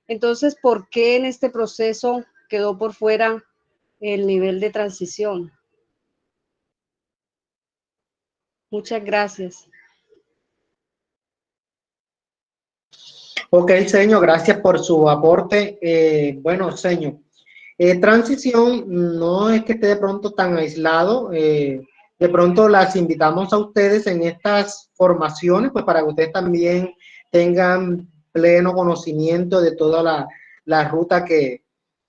Entonces, ¿por qué en este proceso quedó por fuera el nivel de transición? Muchas gracias. Ok, señor, gracias por su aporte. Bueno, señor, transición no es que esté de pronto tan aislado. De pronto las invitamos a ustedes en estas formaciones, pues para que ustedes también tengan pleno conocimiento de toda la ruta que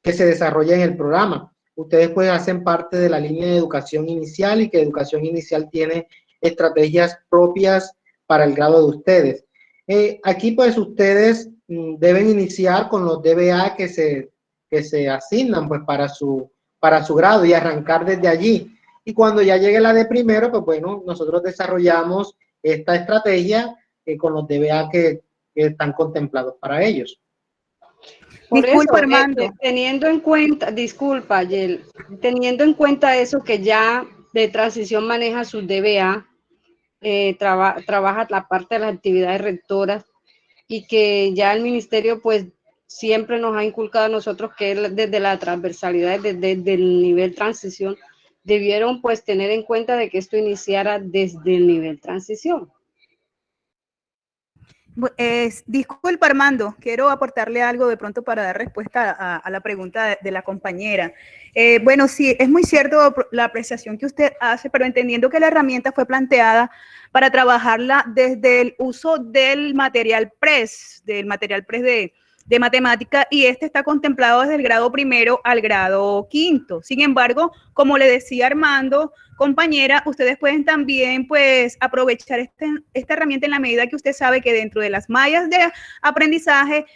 se desarrolla en el programa. Ustedes pues hacen parte de la línea de educación inicial y que educación inicial tiene estrategias propias para el grado de ustedes. Aquí pues ustedes deben iniciar con los DBA que se asignan pues para su grado y arrancar desde allí. Y cuando ya llegue la de primero, pues bueno, nosotros desarrollamos esta estrategia con los DBA que están contemplados para ellos. Por Disculpa, eso, Armando. teniendo en cuenta, disculpa, Yel, teniendo en cuenta eso que ya de transición maneja sus DBA, trabaja la parte de las actividades rectoras y que ya el ministerio pues siempre nos ha inculcado a nosotros que desde la transversalidad, desde el nivel transición, debieron pues tener en cuenta de que esto iniciara desde el nivel transición. Disculpa, Armando, quiero aportarle algo de pronto para dar respuesta a la pregunta de la compañera. Bueno, sí, es muy cierto la apreciación que usted hace, pero entendiendo que la herramienta fue planteada para trabajarla desde el uso del material PRES de matemática, y este está contemplado desde el grado primero al grado quinto. Sin embargo, como le decía Armando, compañera, ustedes pueden también pues aprovechar esta herramienta en la medida que usted sabe que dentro de las mallas de aprendizaje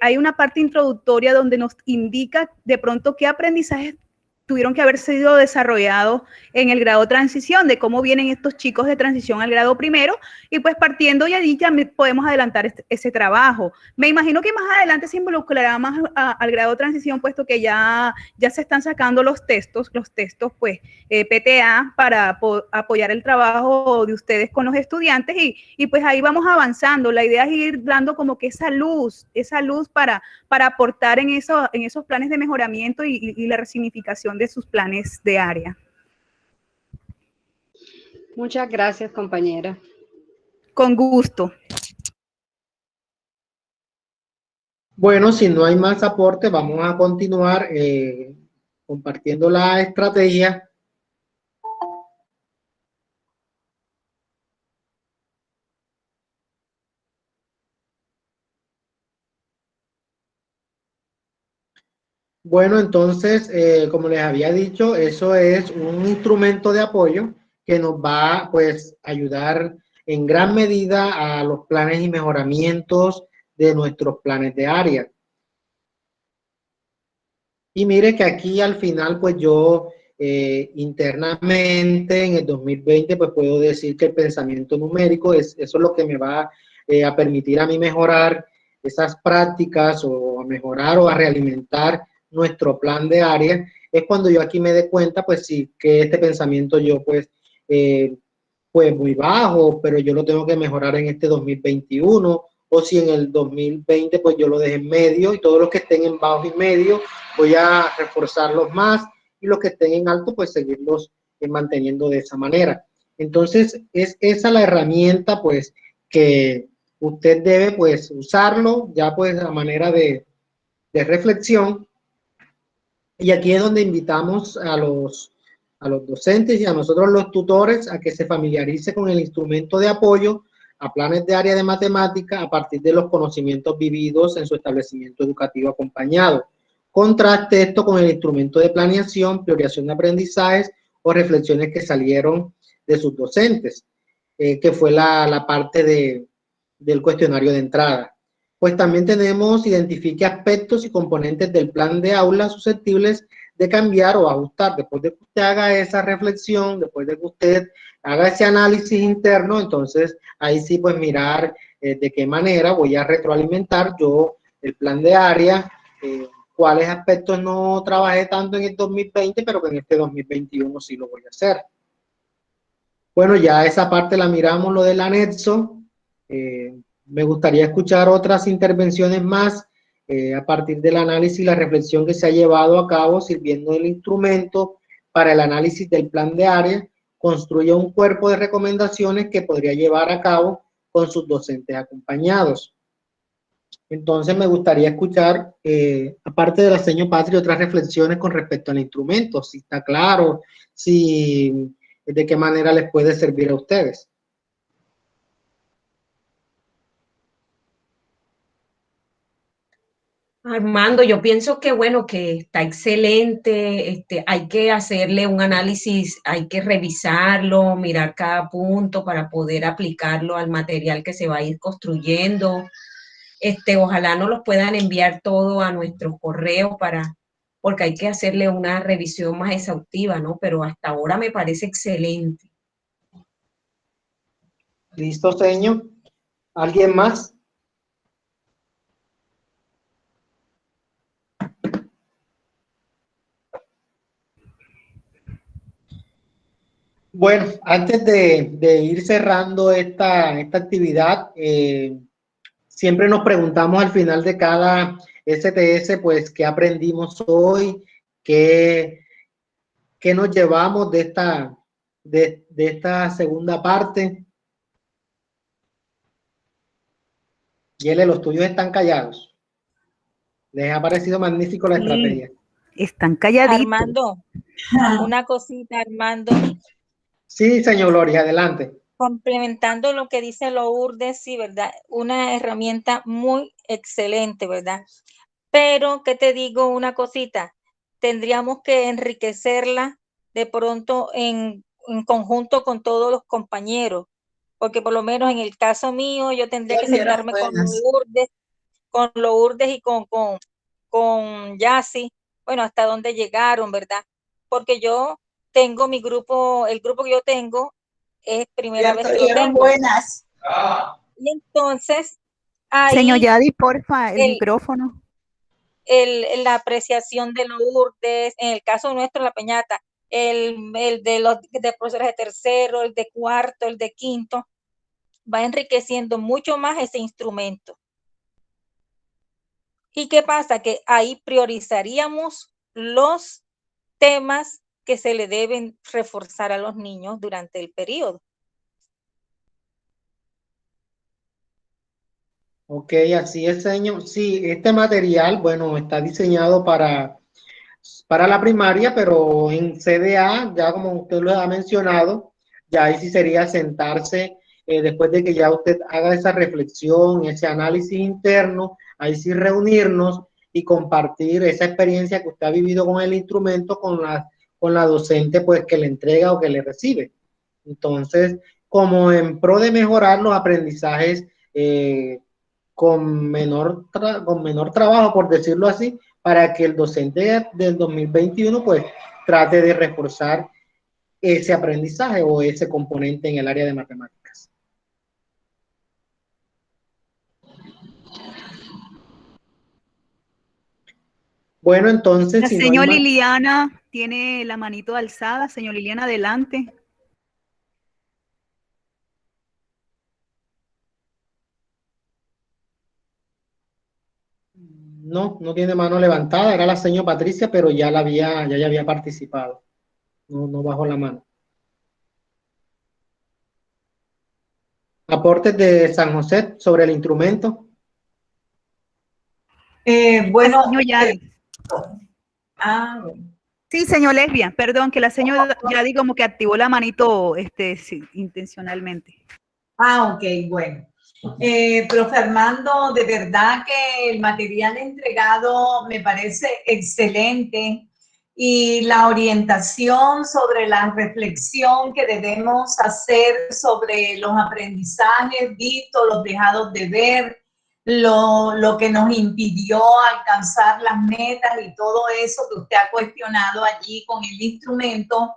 hay una parte introductoria donde nos indica de pronto qué aprendizajes tuvieron que haber sido desarrollados en el grado transición, de cómo vienen estos chicos de transición al grado primero, y pues partiendo de allí ya podemos adelantar ese trabajo. Me imagino que más adelante se involucrará más al grado transición, puesto que ya se están sacando los textos pues PTA para apoyar el trabajo de ustedes con los estudiantes, y pues ahí vamos avanzando. La idea es ir dando como que esa luz para aportar en esos planes de mejoramiento y la resignificación de sus planes de área. Muchas gracias, compañera. Con gusto. Bueno, si no hay más aporte, vamos a continuar compartiendo la estrategia. Bueno, entonces, como les había dicho, eso es un instrumento de apoyo que nos va pues a ayudar en gran medida a los planes y mejoramientos de nuestros planes de área. Y mire que aquí al final pues yo internamente en el 2020 pues puedo decir que el pensamiento numérico eso es lo que me va a permitir a mí mejorar esas prácticas o a mejorar o a realimentar nuestro plan de área. Es cuando yo aquí me dé cuenta pues sí que este pensamiento yo pues muy bajo, pero yo lo tengo que mejorar en este 2021, o si en el 2020 pues yo lo dejé en medio, y todos los que estén en bajo y medio voy a reforzarlos más, y los que estén en alto pues seguirlos manteniendo de esa manera. Entonces es esa la herramienta pues que usted debe pues usarlo ya pues a manera de reflexión, y aquí es donde invitamos a los docentes y a nosotros los tutores a que se familiarice con el instrumento de apoyo a planes de área de matemática a partir de los conocimientos vividos en su establecimiento educativo acompañado. Contraste esto con el instrumento de planeación, priorización de aprendizajes o reflexiones que salieron de sus docentes, que fue la parte del cuestionario de entrada. Pues también tenemos, identifique aspectos y componentes del plan de aula susceptibles de cambiar o ajustar. Después de que usted haga esa reflexión, después de que usted haga ese análisis interno, entonces ahí sí pues mirar de qué manera voy a retroalimentar yo el plan de área, cuáles aspectos no trabajé tanto en el 2020, pero que en este 2021 sí lo voy a hacer. Bueno, ya esa parte la miramos, lo del anexo. Me gustaría escuchar otras intervenciones más a partir del análisis y la reflexión que se ha llevado a cabo sirviendo del instrumento para el análisis del plan de área. Construye un cuerpo de recomendaciones que podría llevar a cabo con sus docentes acompañados. Entonces me gustaría escuchar, aparte de la señora Patria, otras reflexiones con respecto al instrumento, si está claro, si de qué manera les puede servir a ustedes. Armando, yo pienso que bueno, que está excelente, hay que hacerle un análisis, hay que revisarlo, mirar cada punto para poder aplicarlo al material que se va a ir construyendo. Ojalá nos los puedan enviar todo a nuestros correos porque hay que hacerle una revisión más exhaustiva, ¿no? Pero hasta ahora me parece excelente. ¿Listo, señor? ¿Alguien más? Bueno, antes de ir cerrando esta actividad, siempre nos preguntamos al final de cada STS, pues, ¿qué aprendimos hoy? ¿Qué nos llevamos de esta segunda parte? Yele, los tuyos están callados. Les ha parecido magnífico la estrategia. Están calladitos. Armando, una cosita, Armando. Sí, señor Gloria, adelante. Complementando lo que dice Lourdes, sí, ¿verdad? Una herramienta muy excelente, ¿verdad? Pero, ¿qué te digo? Una cosita, tendríamos que enriquecerla de pronto en conjunto con todos los compañeros, porque por lo menos en el caso mío, yo tendría que sentarme con Lourdes y con Yassi, bueno, hasta dónde llegaron, ¿verdad? Porque yo tengo mi grupo, el grupo que yo tengo es primera vez que lo tengo. Buenas. Y entonces, ahí Señor Yadi, porfa, el micrófono. La apreciación de Lourdes, en el caso nuestro, la Peñata, el de los de profesores de tercero, el de cuarto, el de quinto, va enriqueciendo mucho más ese instrumento. ¿Y qué pasa? Que ahí priorizaríamos los temas que se le deben reforzar a los niños durante el periodo. Ok, así es, señor. Sí, este material, bueno, está diseñado para la primaria, pero en CDA, ya como usted lo ha mencionado, ya ahí sí sería sentarse, después de que ya usted haga esa reflexión, ese análisis interno, ahí sí reunirnos y compartir esa experiencia que usted ha vivido con el instrumento, con la docente, pues, que le entrega o que le recibe. Entonces, como en pro de mejorar los aprendizajes, con menor trabajo, por decirlo así, para que el docente del 2021 pues trate de reforzar ese aprendizaje o ese componente en el área de matemáticas. Bueno, entonces, La si señora no hay más... Liliana tiene la manito alzada. Señor Liliana, adelante. No, no tiene mano levantada, era la señora Patricia, pero ya había participado. No bajó la mano. Aportes de San José sobre el instrumento. Bueno, Señor Yadi. Sí, señor Lesbia, perdón, que la señora Yadi como que activó la manito sí, intencionalmente. ok, bueno. Profe Armando, de verdad que el material entregado me parece excelente y la orientación sobre la reflexión que debemos hacer sobre los aprendizajes vistos, los dejados de ver, lo que nos impidió alcanzar las metas y todo eso que usted ha cuestionado allí con el instrumento,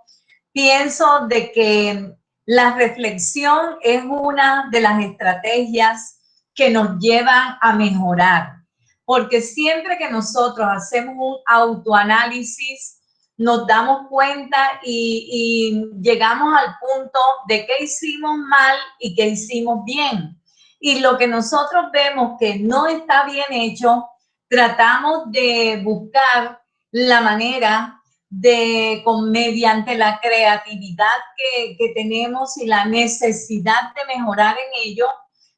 pienso de que La reflexión es una de las estrategias que nos llevan a mejorar, porque siempre que nosotros hacemos un autoanálisis, nos damos cuenta y llegamos al punto de qué hicimos mal y qué hicimos bien. Y lo que nosotros vemos que no está bien hecho, tratamos de buscar la manera de, mediante la creatividad que tenemos y la necesidad de mejorar en ello,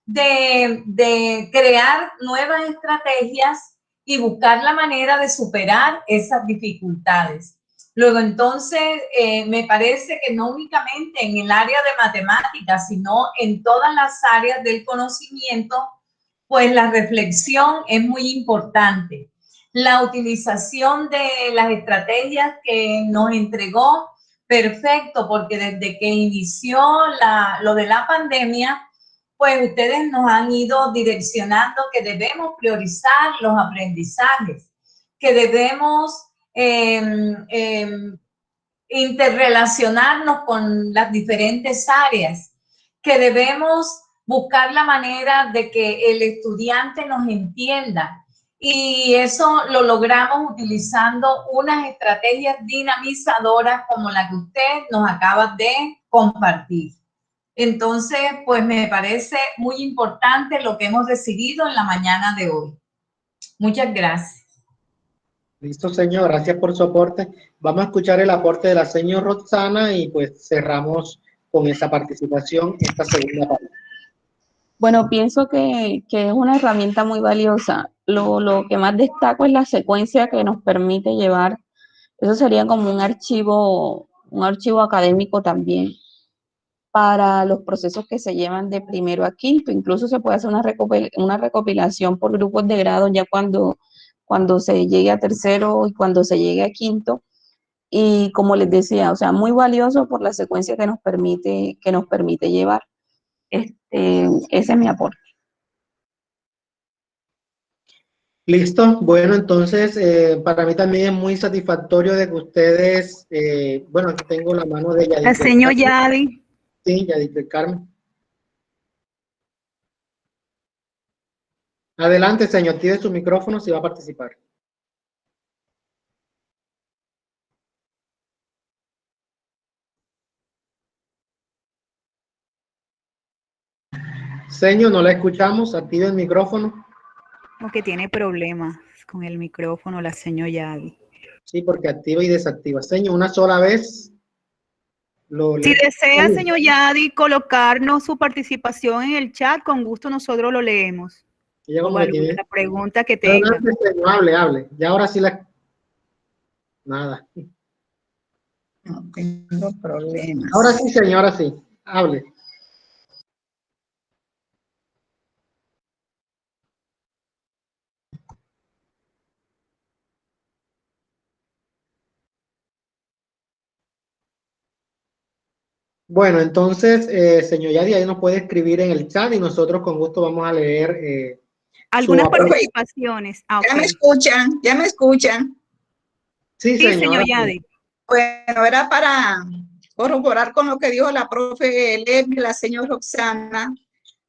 de crear nuevas estrategias y buscar la manera de superar esas dificultades. Luego, entonces, me parece que no únicamente en el área de matemáticas, sino en todas las áreas del conocimiento, pues la reflexión es muy importante. La utilización de las estrategias que nos entregó, perfecto, porque desde que inició lo de la pandemia, pues ustedes nos han ido direccionando que debemos priorizar los aprendizajes, que debemos interrelacionarnos con las diferentes áreas, que debemos buscar la manera de que el estudiante nos entienda. Y eso lo logramos utilizando unas estrategias dinamizadoras como la que usted nos acaba de compartir. Entonces, pues me parece muy importante lo que hemos decidido en la mañana de hoy. Muchas gracias. Listo, señor, gracias por su aporte. Vamos a escuchar el aporte de la señora Roxana y pues cerramos con esa participación, esta segunda parte. Bueno, pienso que es una herramienta muy valiosa. Lo que más destaco es la secuencia que nos permite llevar. Eso sería como un archivo académico también para los procesos que se llevan de primero a quinto. Incluso se puede hacer una recopilación por grupos de grado ya cuando se llegue a tercero y cuando se llegue a quinto. Y como les decía, o sea, muy valioso por la secuencia que nos permite llevar. Ese es mi aporte. Listo, bueno, entonces para mí también es muy satisfactorio de que ustedes, bueno, aquí tengo la mano de Yadid. La señora Yadi. Sí, Yadid del Carmen. Adelante, señor, active su micrófono si va a participar. Señor, no la escuchamos, active el micrófono. Como que tiene problemas con el micrófono la señora Yadi. Sí, porque activa y desactiva. Señor, una sola vez. Si desea, señor Yadi, colocarnos su participación en el chat, con gusto nosotros lo leemos. O alguna pregunta que tenga. Hable. Ya ahora sí la... Nada. No tengo problemas. Ahora sí, señora, sí. Hable. Bueno, entonces, señor Yadi, ahí nos puede escribir en el chat y nosotros con gusto vamos a leer algunas participaciones. ¿Ya me escuchan? ¿Ya me escuchan? Sí, señor Yadi. Bueno, era para corroborar con lo que dijo la profe Lesbi, la señora Roxana.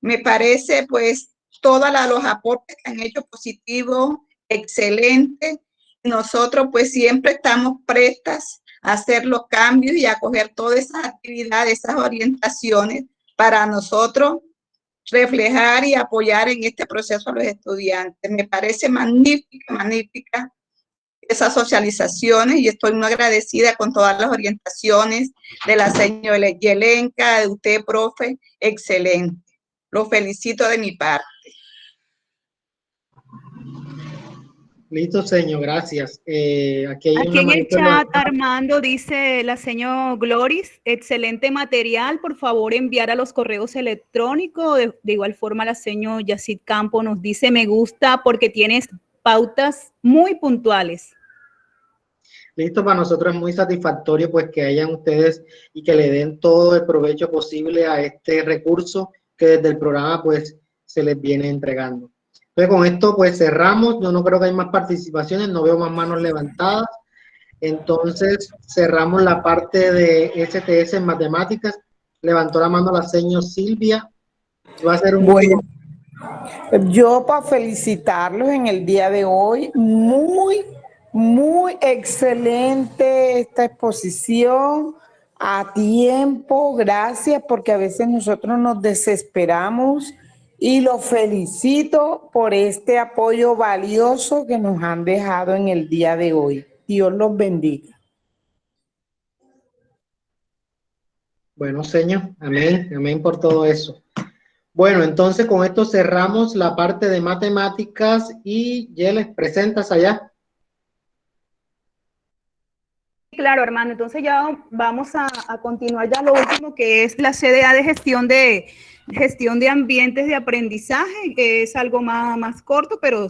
Me parece, pues, todos los aportes que han hecho positivos, excelente. Nosotros, pues, siempre estamos prestas a hacer los cambios y a coger todas esas actividades, esas orientaciones para nosotros reflejar y apoyar en este proceso a los estudiantes. Me parece magnífica esas socializaciones y estoy muy agradecida con todas las orientaciones de la señora Yelenka, de usted, profe, excelente. Lo felicito de mi parte. Listo, señor, gracias. Aquí en el chat, Armando, dice la señora Gloris, excelente material, por favor enviar a los correos electrónicos. De igual forma, la señora Yacid Campo nos dice, me gusta porque tienes pautas muy puntuales. Listo, para nosotros es muy satisfactorio pues que hayan ustedes y que le den todo el provecho posible a este recurso que desde el programa pues se les viene entregando. Entonces con esto pues cerramos, yo no creo que hay más participaciones, no veo más manos levantadas, entonces cerramos la parte de STS en matemáticas levantó la mano la señora Silvia. Va a ser un Bueno, yo para felicitarlos en el día de hoy, muy excelente esta exposición, a tiempo, gracias, porque a veces nosotros nos desesperamos y los felicito por este apoyo valioso que nos han dejado en el día de hoy. Dios los bendiga. Bueno, señor, amén, amén por todo eso. Bueno, entonces con esto cerramos la parte de matemáticas y ya les presentas allá. Claro, hermano. Entonces ya vamos a continuar ya lo último, que es la CDA de gestión de ambientes de aprendizaje, que es algo más corto, pero